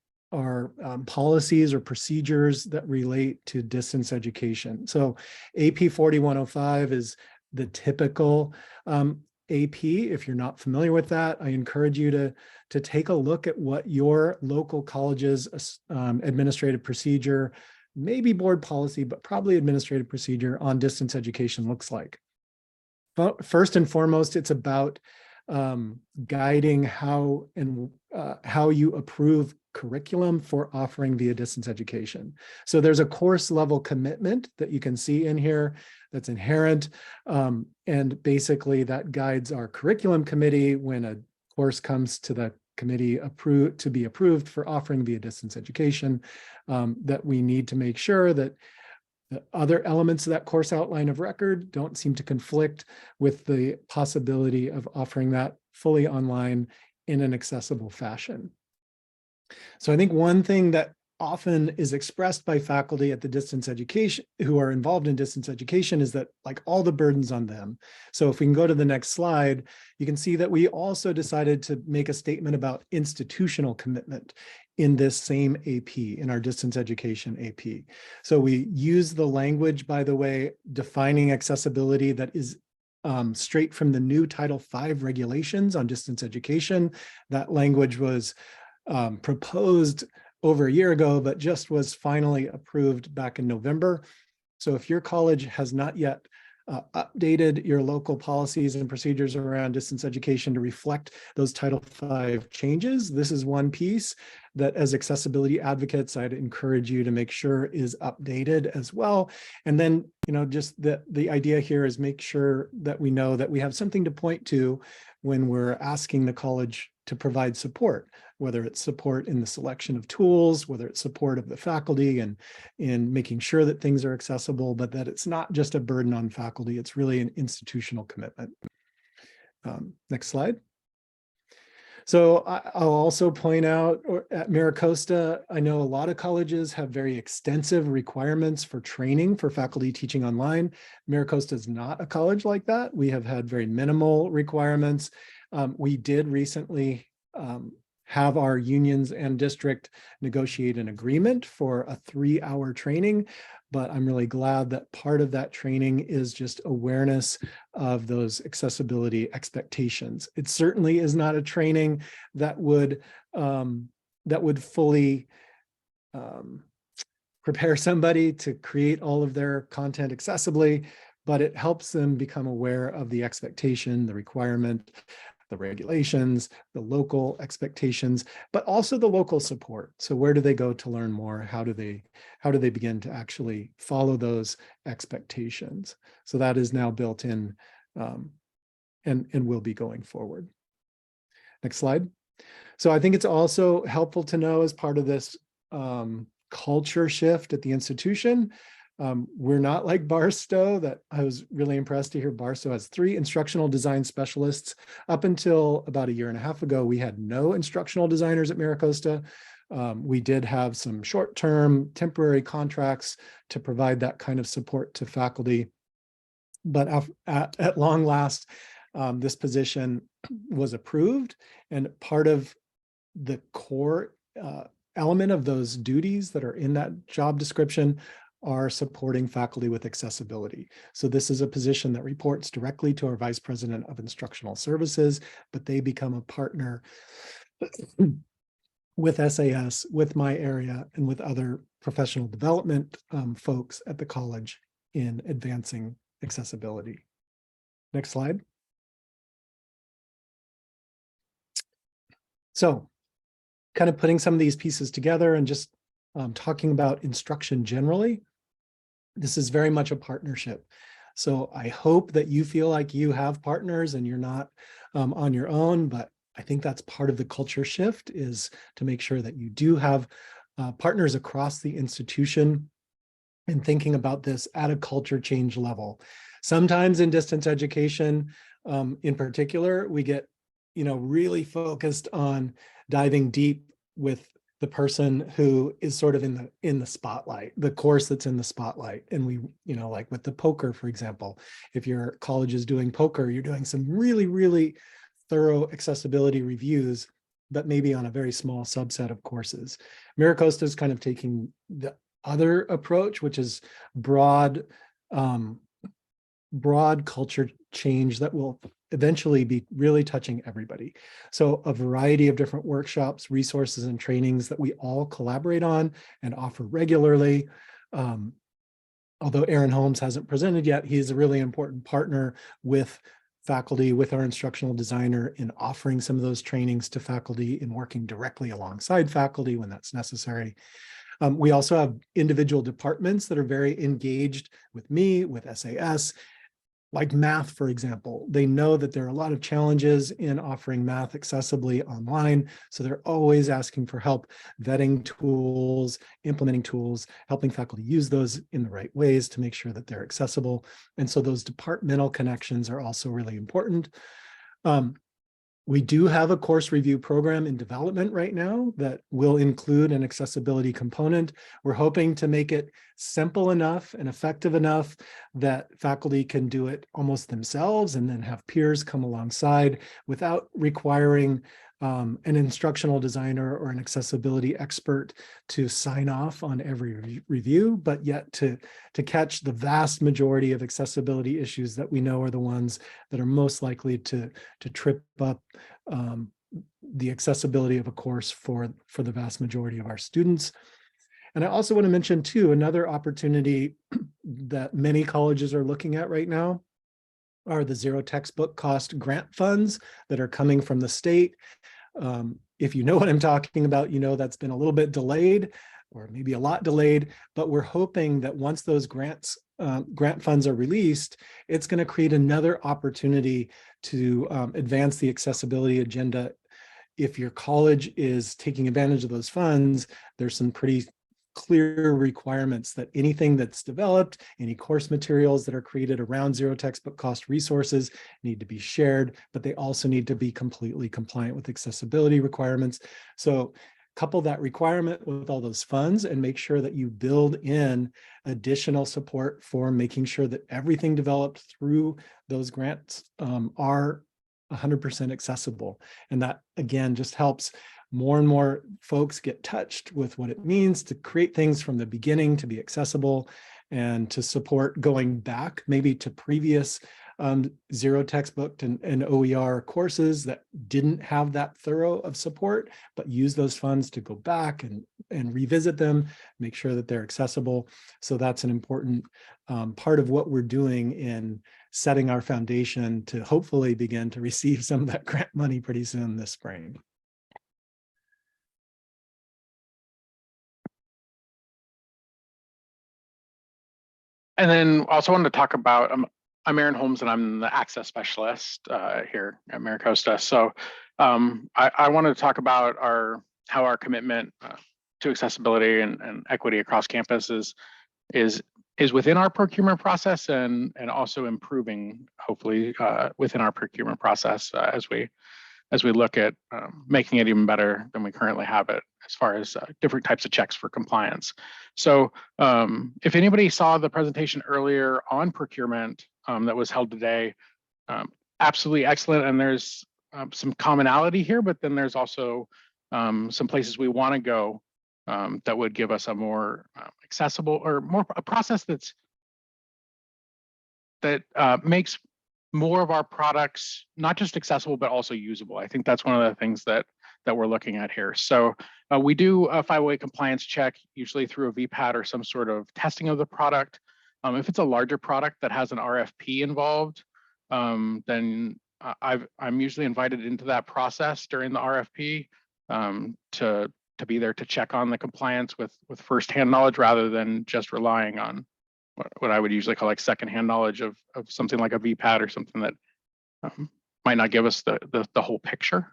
policies or procedures that relate to distance education. So AP 4105 is the typical AP. If you're not familiar with that, I encourage you to take a look at what your local college's administrative procedure, maybe board policy, but probably administrative procedure on distance education looks like. But first and foremost, it's about guiding how you approve curriculum for offering via distance education. So there's a course level commitment that you can see in here that's inherent. And basically that guides our curriculum committee when a course comes to the committee to be approved for offering via distance education, that we need to make sure that the other elements of that course outline of record don't seem to conflict with the possibility of offering that fully online in an accessible fashion. So I think one thing that often is expressed by faculty at the distance education who are involved in distance education is that like all the burdens on them. So if we can go to the next slide, you can see that we also decided to make a statement about institutional commitment in this same AP, in our distance education AP. So we use the language, by the way, defining accessibility that is straight from the new Title V regulations on distance education. That language was proposed over a year ago, but just was finally approved back in November. So if your college has not yet updated your local policies and procedures around distance education to reflect those Title V changes, this is one piece that as accessibility advocates, I'd encourage you to make sure is updated as well. And then, you know, just the idea here is make sure that we know that we have something to point to when we're asking the college to provide support, whether it's support in the selection of tools, whether it's support of the faculty and in making sure that things are accessible, but that it's not just a burden on faculty, it's really an institutional commitment. Next slide. So I'll also point out at MiraCosta, I know a lot of colleges have very extensive requirements for training for faculty teaching online. MiraCosta is not a college like that. We have had very minimal requirements. We did recently have our unions and district negotiate an agreement for a 3-hour training, but I'm really glad that part of that training is just awareness of those accessibility expectations. It certainly is not a training that would fully prepare somebody to create all of their content accessibly, but it helps them become aware of the expectation, the requirement, the regulations, the local expectations, but also the local support. So where do they go to learn more? How do they begin to actually follow those expectations? So that is now built in and will be going forward. Next slide. So I think it's also helpful to know as part of this culture shift at the institution, we're not like Barstow. That I was really impressed to hear Barstow has 3 instructional design specialists. Up until about a year and a half ago, we had no instructional designers at MiraCosta. We did have some short-term temporary contracts to provide that kind of support to faculty. But at long last, this position was approved, and part of the core element of those duties that are in that job description are supporting faculty with accessibility. So this is a position that reports directly to our Vice President of Instructional Services, but they become a partner with SAS, with my area, and with other professional development folks at the college in advancing accessibility. Next slide. So kind of putting some of these pieces together and just talking about instruction generally, this is very much a partnership. So I hope that you feel like you have partners and you're not on your own, but I think that's part of the culture shift, is to make sure that you do have partners across the institution and thinking about this at a culture change level. Sometimes in distance education, in particular, we get, really focused on diving deep with the person who is sort of in the spotlight, the course that's in the spotlight. And we, like with the poker, for example, if your college is doing poker, you're doing some really, really thorough accessibility reviews, but maybe on a very small subset of courses. MiraCosta is kind of taking the other approach, which is broad culture change that will eventually be really touching everybody. So a variety of different workshops, resources, and trainings that we all collaborate on and offer regularly. Although Aaron Holmes hasn't presented yet, he's a really important partner with faculty, with our instructional designer, in offering some of those trainings to faculty, in working directly alongside faculty when that's necessary. We also have individual departments that are very engaged with me, with SAS, like math, for example. They know that there are a lot of challenges in offering math accessibly online. So they're always asking for help, vetting tools, implementing tools, helping faculty use those in the right ways to make sure that they're accessible. And so those departmental connections are also really important. We do have a course review program in development right now that will include an accessibility component. We're hoping to make it simple enough and effective enough that faculty can do it almost themselves and then have peers come alongside without requiring an instructional designer or an accessibility expert to sign off on every review, but yet to catch the vast majority of accessibility issues that we know are the ones that are most likely to trip up the accessibility of a course for the vast majority of our students. And I also want to mention too, another opportunity that many colleges are looking at right now are the zero textbook cost grant funds that are coming from the state. If you know what I'm talking about, that's been a little bit delayed, or maybe a lot delayed, but we're hoping that once those grant funds are released, it's going to create another opportunity to advance the accessibility agenda. If your college is taking advantage of those funds, there's some pretty clear requirements that anything that's developed, any course materials that are created around zero textbook cost resources need to be shared, but they also need to be completely compliant with accessibility requirements. So couple that requirement with all those funds and make sure that you build in additional support for making sure that everything developed through those grants are 100% accessible. And that, again, just helps more and more folks get touched with what it means to create things from the beginning to be accessible, and to support going back maybe to previous zero textbook and OER courses that didn't have that thorough of support, but use those funds to go back and revisit them, make sure that they're accessible. So that's an important part of what we're doing in setting our foundation to hopefully begin to receive some of that grant money pretty soon this spring. And then also wanted to talk about, I'm Aaron Holmes and I'm the access specialist here at MiraCosta. So I wanted to talk about how our commitment to accessibility and equity across campus is within our procurement process and also improving, hopefully, within our procurement process as we look at making it even better than we currently have it, as far as different types of checks for compliance. So if anybody saw the presentation earlier on procurement that was held today, absolutely excellent. And there's some commonality here, but then there's also some places we want to go that would give us a more accessible, or more a process that makes more of our products not just accessible but also usable. I think that's one of the things that we're looking at here. So we do a 508 compliance check, usually through a VPAT or some sort of testing of the product. If it's a larger product that has an RFP involved, then I'm usually invited into that process during the RFP to be there to check on the compliance with firsthand knowledge rather than just relying on what I would usually call like secondhand knowledge of something like a VPAT or something that might not give us the whole picture.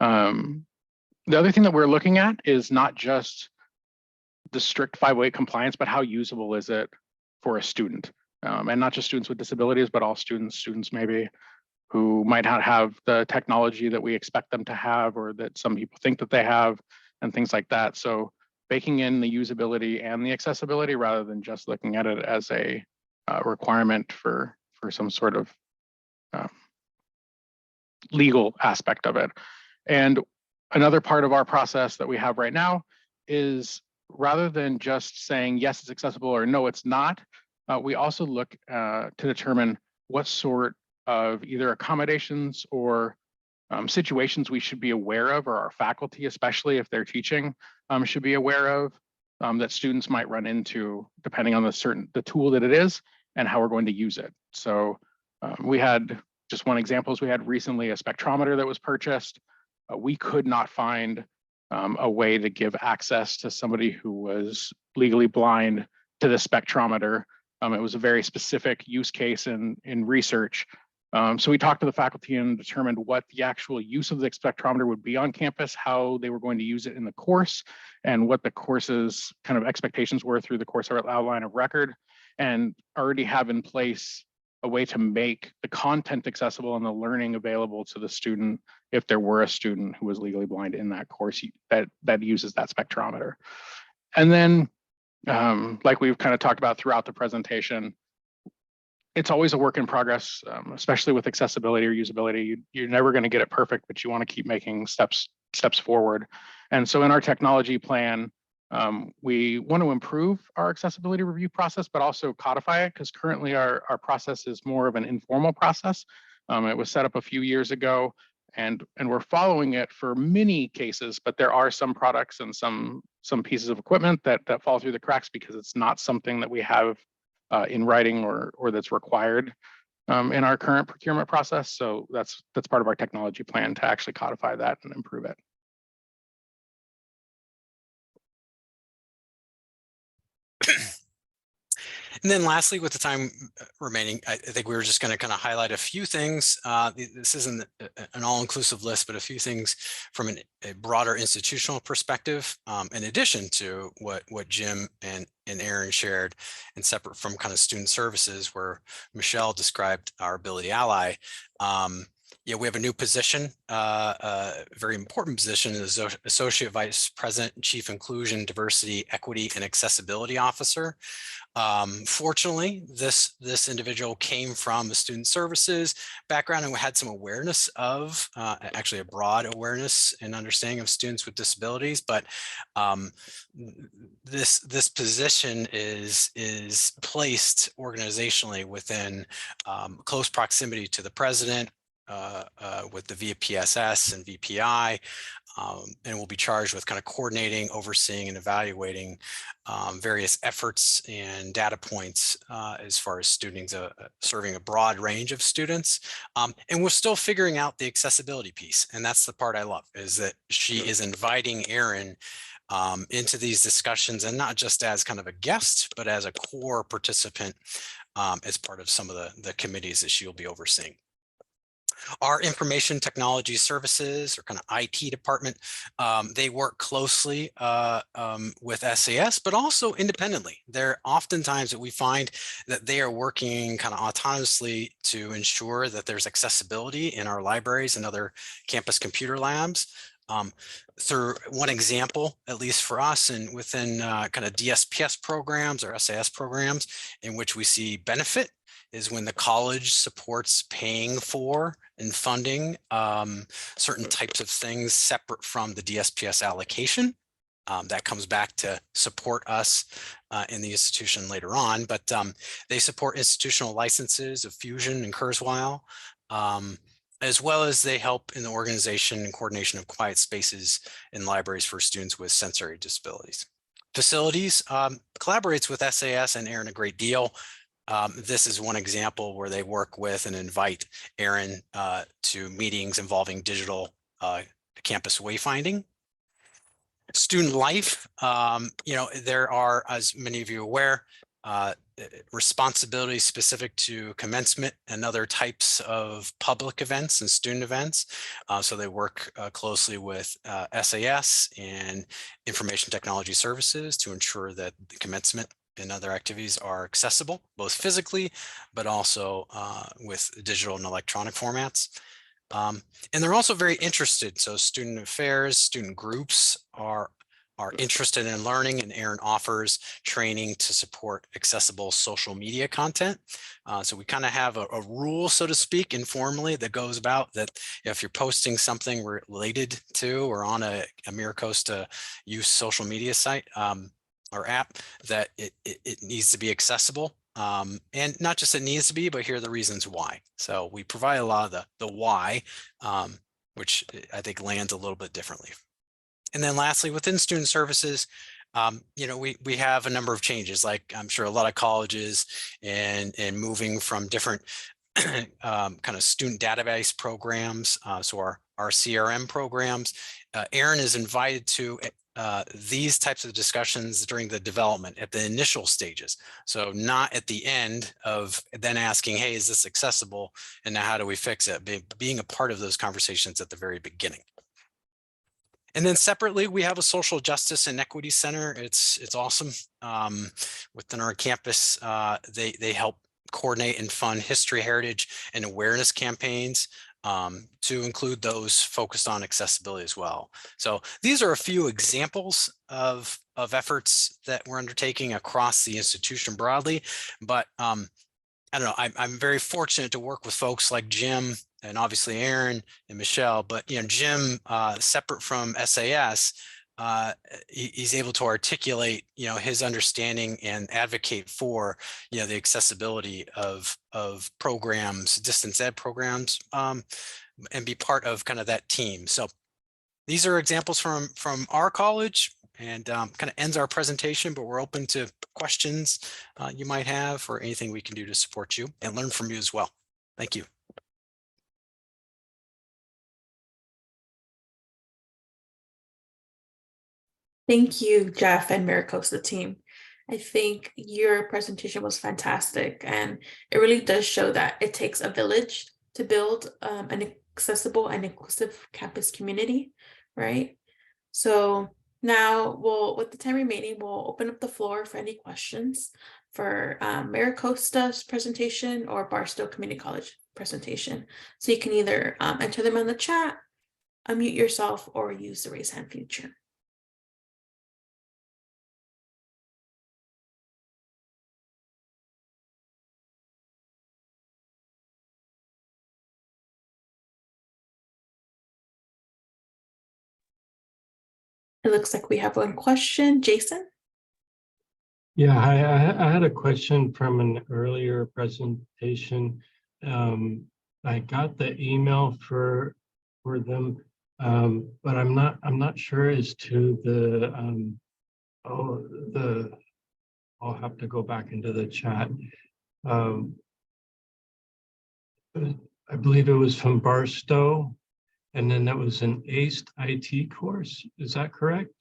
The other thing that we're looking at is not just the strict 508 compliance, but how usable is it for a student? And not just students with disabilities, but all students maybe who might not have the technology that we expect them to have, or that some people think that they have, and things like that. So baking in the usability and the accessibility rather than just looking at it as a requirement for some sort of legal aspect of it. And another part of our process that we have right now is rather than just saying, yes, it's accessible or no, it's not, we also look to determine what sort of either accommodations or situations we should be aware of, or our faculty, especially if they're teaching, should be aware of, that students might run into depending on the tool that it is and how we're going to use it. So we had just one example is we had recently a spectrometer that was purchased. We could not find a way to give access to somebody who was legally blind to the spectrometer. It was a very specific use case in research. So we talked to the faculty and determined what the actual use of the spectrometer would be on campus, how they were going to use it in the course, and what the course's kind of expectations were through the course outline of record, and already have in place a way to make the content accessible and the learning available to the student if there were a student who was legally blind in that course that uses that spectrometer. And then, like we've kind of talked about throughout the presentation, it's always a work in progress, especially with accessibility or usability. You're never going to get it perfect, but you want to keep making steps forward. And so in our technology plan, we want to improve our accessibility review process, but also codify it, because currently our process is more of an informal process. It was set up a few years ago, and we're following it for many cases, but there are some products and some pieces of equipment that fall through the cracks because it's not something that we have in writing or that's required in our current procurement process. So that's part of our technology plan to actually codify that and improve it. And then lastly, with the time remaining, I think we were just going to kind of highlight a few things. This isn't an all-inclusive list, but a few things from a broader institutional perspective, in addition to what Jim and Aaron shared, and separate from kind of student services, where Michelle described our Ability Ally. Yeah, we have a new position, a very important position as Associate Vice President, Chief Inclusion, Diversity, Equity, and Accessibility Officer. Fortunately, this individual came from a student services background and had some awareness of, actually a broad awareness and understanding of students with disabilities. But this position is placed organizationally within close proximity to the president, with the VPSS and VPI, and will be charged with kind of coordinating, overseeing, and evaluating various efforts and data points as far as students serving a broad range of students. And we're still figuring out the accessibility piece. And that's the part I love, is that she is inviting Aaron into these discussions, and not just as kind of a guest, but as a core participant as part of some of the committees that she'll be overseeing. Our information technology services, or kind of IT department, they work closely with SAS, but also independently. They're oftentimes that we find that they are working kind of autonomously to ensure that there's accessibility in our libraries and other campus computer labs. Through one example, at least for us, and within kind of DSPS programs or SAS programs, in which we see benefit, is when the college supports paying for and funding certain types of things separate from the DSPS allocation. That comes back to support us in the institution later on, but they support institutional licenses of Fusion and Kurzweil, as well as they help in the organization and coordination of quiet spaces in libraries for students with sensory disabilities. Facilities collaborates with SAS and Aaron a great deal. This is one example where they work with and invite Aaron to meetings involving digital campus wayfinding Student life, there are, as many of you are aware, responsibilities specific to commencement and other types of public events and student events. So they work closely with SAS and Information Technology Services to ensure that the commencement and other activities are accessible, both physically, but also with digital and electronic formats. And they're also very interested. So student affairs, student groups are interested in learning, and Aaron offers training to support accessible social media content. So we kind of have a rule, so to speak, informally that goes about that if you're posting something related to or on a MiraCosta use social media site or app, that it needs to be accessible. And not just it needs to be, but here are the reasons why. So we provide a lot of the why, which I think lands a little bit differently. And then lastly, within student services, we have a number of changes, like I'm sure a lot of colleges and moving from different kind of student database programs. So our CRM programs, Aaron is invited to these types of discussions during the development at the initial stages. So not at the end of then asking, hey, is this accessible? And now how do we fix it? Being a part of those conversations at the very beginning. And then separately, we have a social justice and equity center. It's awesome. Within our campus, they help coordinate and fund history, heritage, and awareness campaigns to include those focused on accessibility as well. So these are a few examples of efforts that we're undertaking across the institution broadly. But I don't know, I'm very fortunate to work with folks like Jim and obviously Aaron and Michelle, but Jim, separate from SAS, he's able to articulate his understanding and advocate for the accessibility of programs, distance ed programs, and be part of kind of that team. So these are examples from our college, and kind of ends our presentation, but we're open to questions you might have, or anything we can do to support you and learn from you as well. Thank you. Thank you, Jeff and MiraCosta team. I think your presentation was fantastic, and it really does show that it takes a village to build an accessible and inclusive campus community, right? So now with the time remaining, we'll open up the floor for any questions for MiraCosta's presentation or Barstow Community College presentation. So you can either enter them in the chat, unmute yourself, or use the raise hand feature. It looks like we have one question. Jason? Yeah, I had a question from an earlier presentation. I got the email for them, but I'm not sure as to I'll have to go back into the chat. I believe it was from Barstow, and then that was an ACE IT course. Is that correct?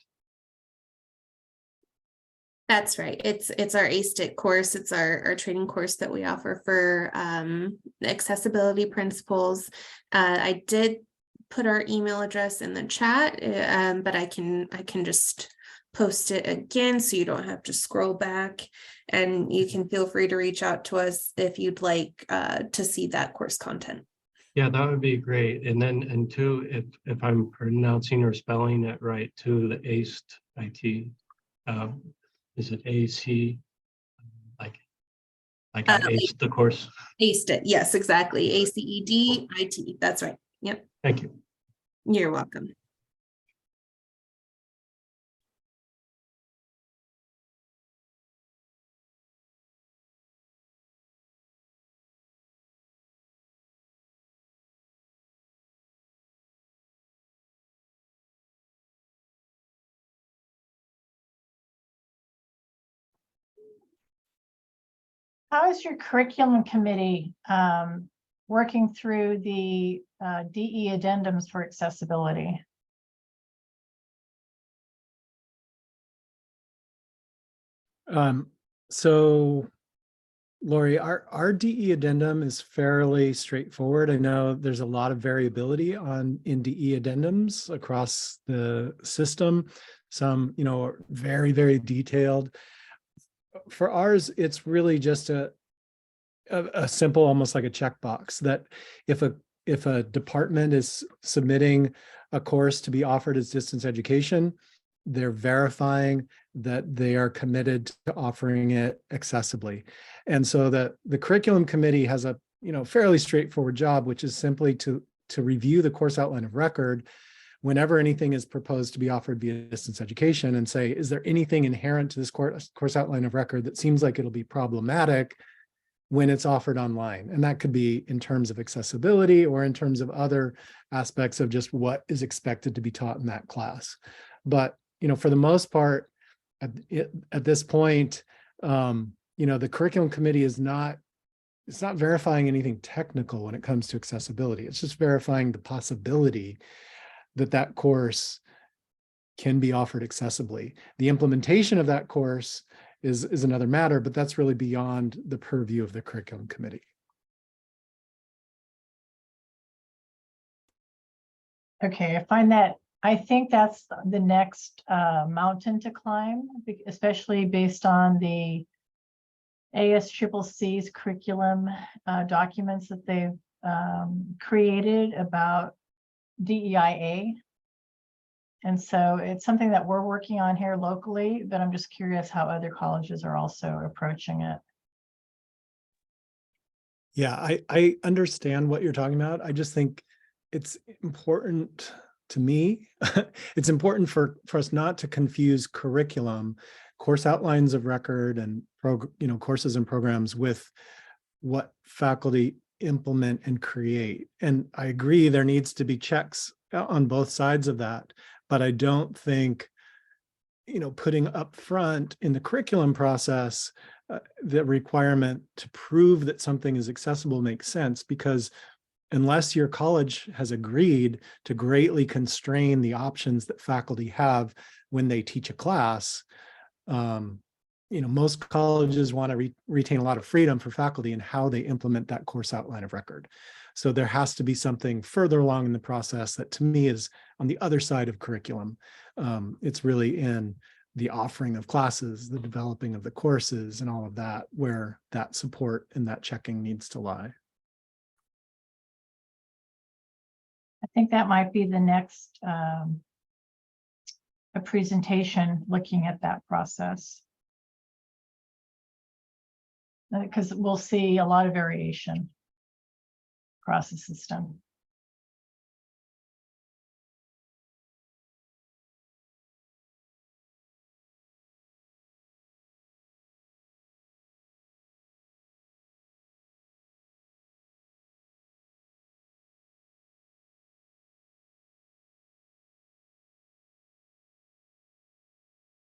That's right. It's our ASTIC course. It's our training course that we offer for accessibility principles. I did put our email address in the chat, but I can just post it again so you don't have to scroll back, and you can feel free to reach out to us if you'd like to see that course content. Yeah, that would be great. And then, and two, if I'm pronouncing or spelling it right, too, the ACE IT. Is it AC? Like I aced the course? Aced it. Yes, exactly. ACED-IT. That's right. Yep. Thank you. You're welcome. How is your curriculum committee working through the DE addendums for accessibility? So Lori, our DE addendum is fairly straightforward. I know there's a lot of variability in DE addendums across the system. Some, are very, very detailed. For ours, it's really just a simple, almost like a checkbox, that if a department is submitting a course to be offered as distance education, they're verifying that they are committed to offering it accessibly. And so that the curriculum committee has a fairly straightforward job, which is simply to review the course outline of record whenever anything is proposed to be offered via distance education, and say, is there anything inherent to this course outline of record that seems like it'll be problematic when it's offered online? And that could be in terms of accessibility or in terms of other aspects of just what is expected to be taught in that class. But for the most part, at this point, the curriculum committee it's not verifying anything technical when it comes to accessibility. It's just verifying the possibility that course can be offered accessibly. The implementation of that course is another matter, but that's really beyond the purview of the curriculum committee. Okay, I think that's the next mountain to climb, especially based on the ASCCC's curriculum documents that they've created about DEIA. And so it's something that we're working on here locally, but I'm just curious how other colleges are also approaching it. Yeah, I understand what you're talking about. I just think it's important to me. It's important for us not to confuse curriculum, course outlines of record, and courses and programs with what faculty implement and create. And I agree there needs to be checks on both sides of that, but I don't think putting up front in the curriculum process the requirement to prove that something is accessible makes sense, because unless your college has agreed to greatly constrain the options that faculty have when they teach a class, most colleges want to retain a lot of freedom for faculty in how they implement that course outline of record. So there has to be something further along in the process that to me is on the other side of curriculum. It's really in the offering of classes, the developing of the courses, and all of that, where that support and that checking needs to lie. I think that might be the next a presentation looking at that process, because we'll see a lot of variation across the system.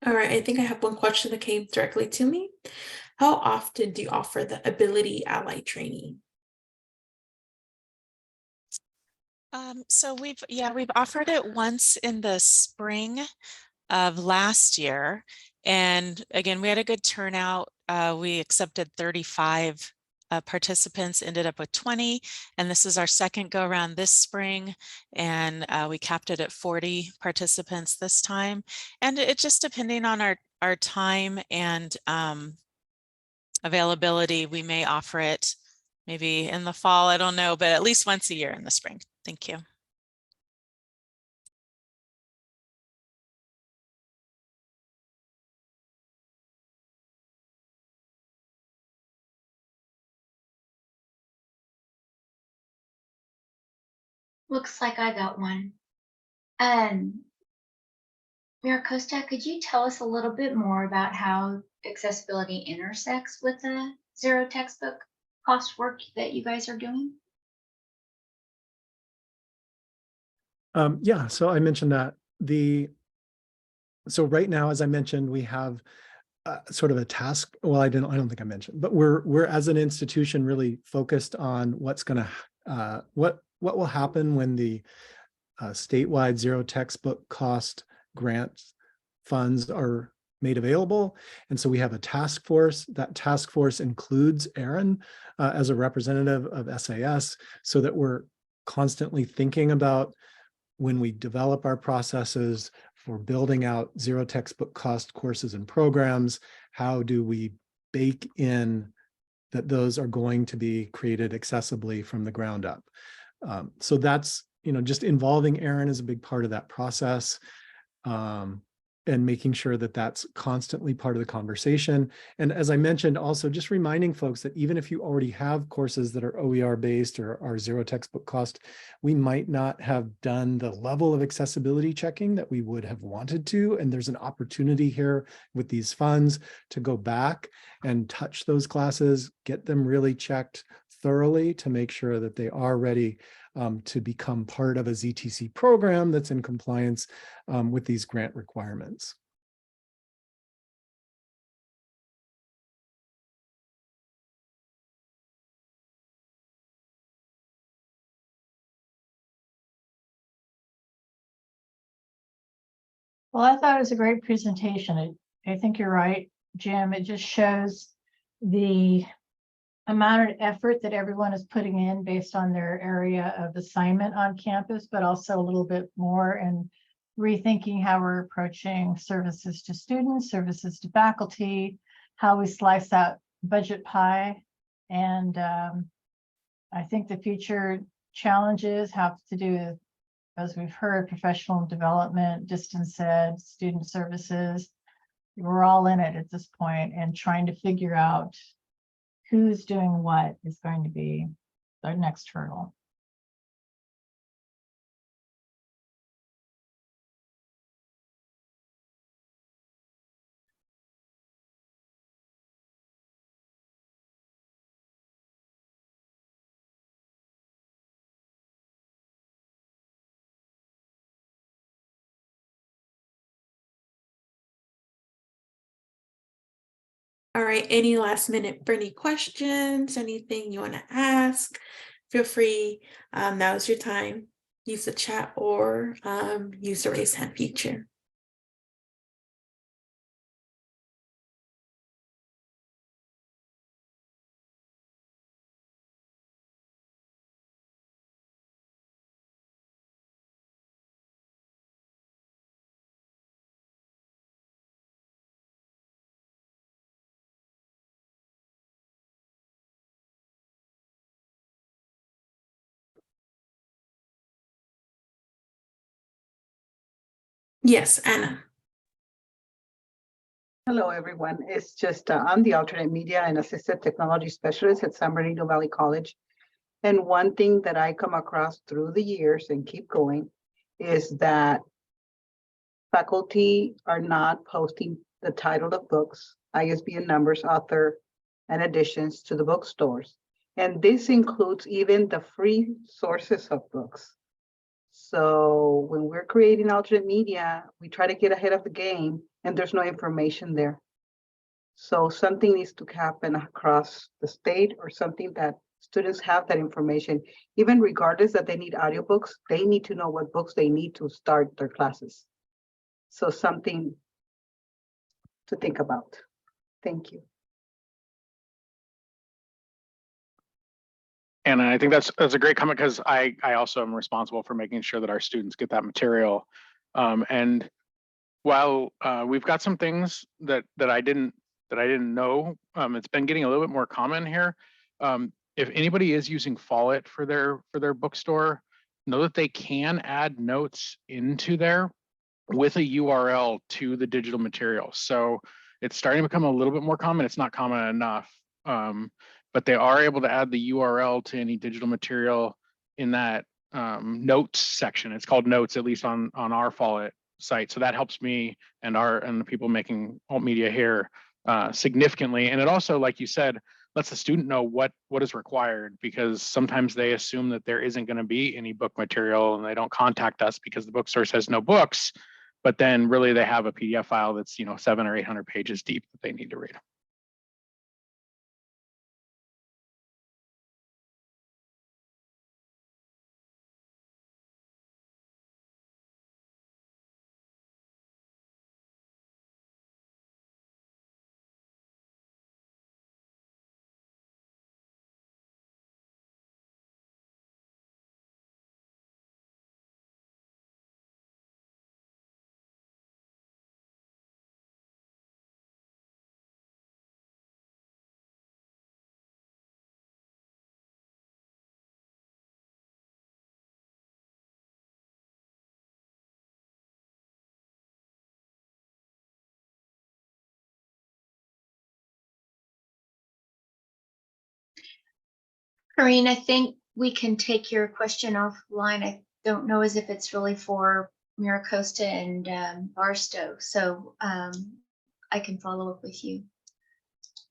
All right, I think I have one question that came directly to me. How often do you offer the Ability Ally training? So we've offered it once in the spring of last year. And again, we had a good turnout. We accepted 35 participants, ended up with 20. And this is our second go around this spring. And we capped it at 40 participants this time. And it just depending on our time and availability, we may offer it maybe in the fall, I don't know, but at least once a year in the spring. Thank you. Looks like I got one. MiraCosta, could you tell us a little bit more about how accessibility intersects with the zero textbook cost work that you guys are doing? Yeah, so I mentioned that so right now, as I mentioned, we have sort of a task. Well, I don't think I mentioned, but we're as an institution really focused on what's going to what will happen when the statewide zero textbook cost grant funds are made available. And so we have a task force. That task force includes Aaron as a representative of SAS, so that we're constantly thinking about, when we develop our processes for building out zero textbook cost courses and programs, how do we bake in that those are going to be created accessibly from the ground up? So that's, just involving Aaron is a big part of that process. And making sure that that's constantly part of the conversation. And as I mentioned, also just reminding folks that even if you already have courses that are OER based or are zero textbook cost, we might not have done the level of accessibility checking that we would have wanted to. And there's an opportunity here with these funds to go back and touch those classes, get them really checked thoroughly to make sure that they are ready to become part of a ZTC program that's in compliance with these grant requirements. Well, I thought it was a great presentation. I think you're right, Jim. It just shows the amount of effort that everyone is putting in based on their area of assignment on campus, but also a little bit more and rethinking how we're approaching services to students, services to faculty, how we slice out budget pie. And I think the future challenges have to do with, as we've heard, professional development, distance ed, student services. We're all in it at this point and trying to figure out who's doing what is going to be our next hurdle. All right, any last minute Bernie questions, anything you want to ask, feel free. Now's your time. Use the chat or use the raise hand feature. Yes, Anna. Hello, everyone. It's just, I'm the alternate media and assistive technology specialist at San Bernardino Valley College. And one thing that I come across through the years and keep going is that faculty are not posting the title of books, ISBN numbers, author, and editions to the bookstores. And this includes even the free sources of books. So when we're creating alternate media, we try to get ahead of the game and there's no information there. So something needs to happen across the state or something that students have that information, even regardless that they need audiobooks, they need to know what books they need to start their classes. So something to think about. Thank you. And I think that's a great comment, because I also am responsible for making sure that our students get that material. And while we've got some things that I didn't know, it's been getting a little bit more common here. If anybody is using Follett for their bookstore, know that they can add notes into there with a URL to the digital material. So it's starting to become a little bit more common. It's not common enough. But they are able to add the URL to any digital material in that notes section. It's called notes, at least on our Follett site. So that helps me and the people making alt media here significantly. And it also, like you said, lets the student know what is required, because sometimes they assume that there isn't going to be any book material and they don't contact us because the bookstore says no books. But then really they have a PDF file that's 700 or 800 pages deep that they need to read. Corinne, I think we can take your question offline. I don't know as if it's really for MiraCosta and Barstow. So I can follow up with you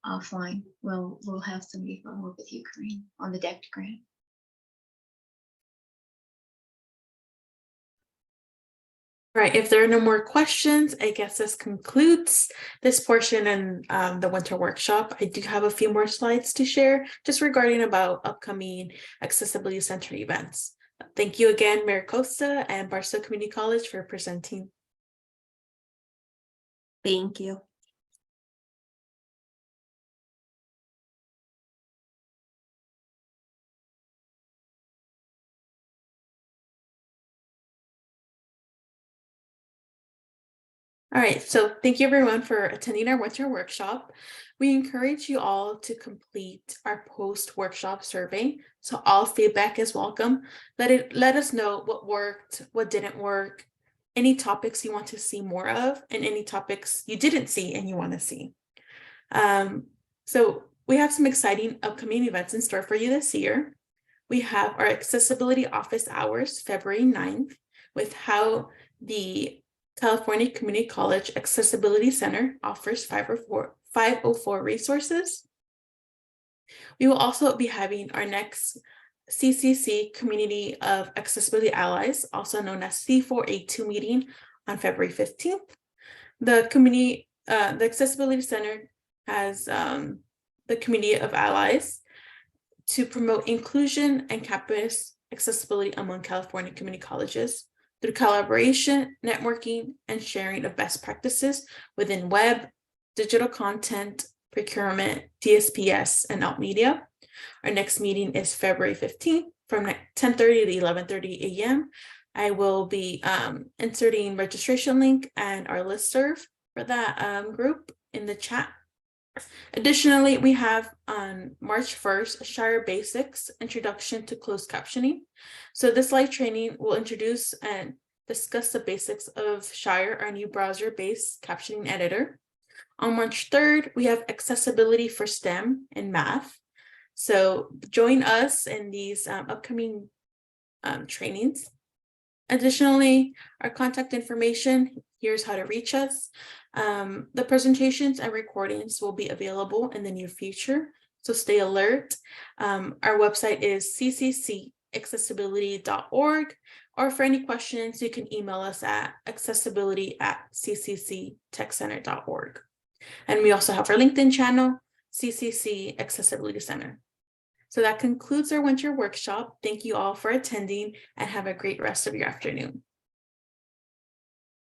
offline. We'll have somebody follow up with you, Corinne, on the DECT grant. All right, if there are no more questions, I guess this concludes this portion and the winter workshop. I do have a few more slides to share just regarding about upcoming Accessibility Center events. Thank you again, MiraCosta and Barstow Community College for presenting. Thank you. All right, so thank you everyone for attending our winter workshop. We encourage you all to complete our post-workshop survey. So all feedback is welcome. Let us know what worked, what didn't work, any topics you want to see more of, and any topics you didn't see and you want to see. So we have some exciting upcoming events in store for you this year. We have our accessibility office hours, February 9th, with how the California Community College Accessibility Center offers 504 resources. We will also be having our next CCC Community of Accessibility Allies, also known as C4A2 meeting on February 15th. The Accessibility Center has the Community of Allies to promote inclusion and campus accessibility among California community colleges through collaboration, networking, and sharing of best practices within web, digital content, procurement, DSPS, and alt media. Our next meeting is February 15th from 10:30 to 11:30 a.m. I will be inserting registration link and our listserv for that group in the chat. Additionally, we have on March 1st, Shire Basics, Introduction to Closed Captioning. So this live training will introduce and discuss the basics of Shire, our new browser-based captioning editor. On March 3rd, we have Accessibility for STEM and Math. So join us in these upcoming trainings. Additionally, our contact information, here's how to reach us. The presentations and recordings will be available in the near future, so stay alert. Our website is cccaccessibility.org, or for any questions, you can email us at accessibility@ccctechcenter.org. And we also have our LinkedIn channel, CCC Accessibility Center. So that concludes our winter workshop. Thank you all for attending and have a great rest of your afternoon.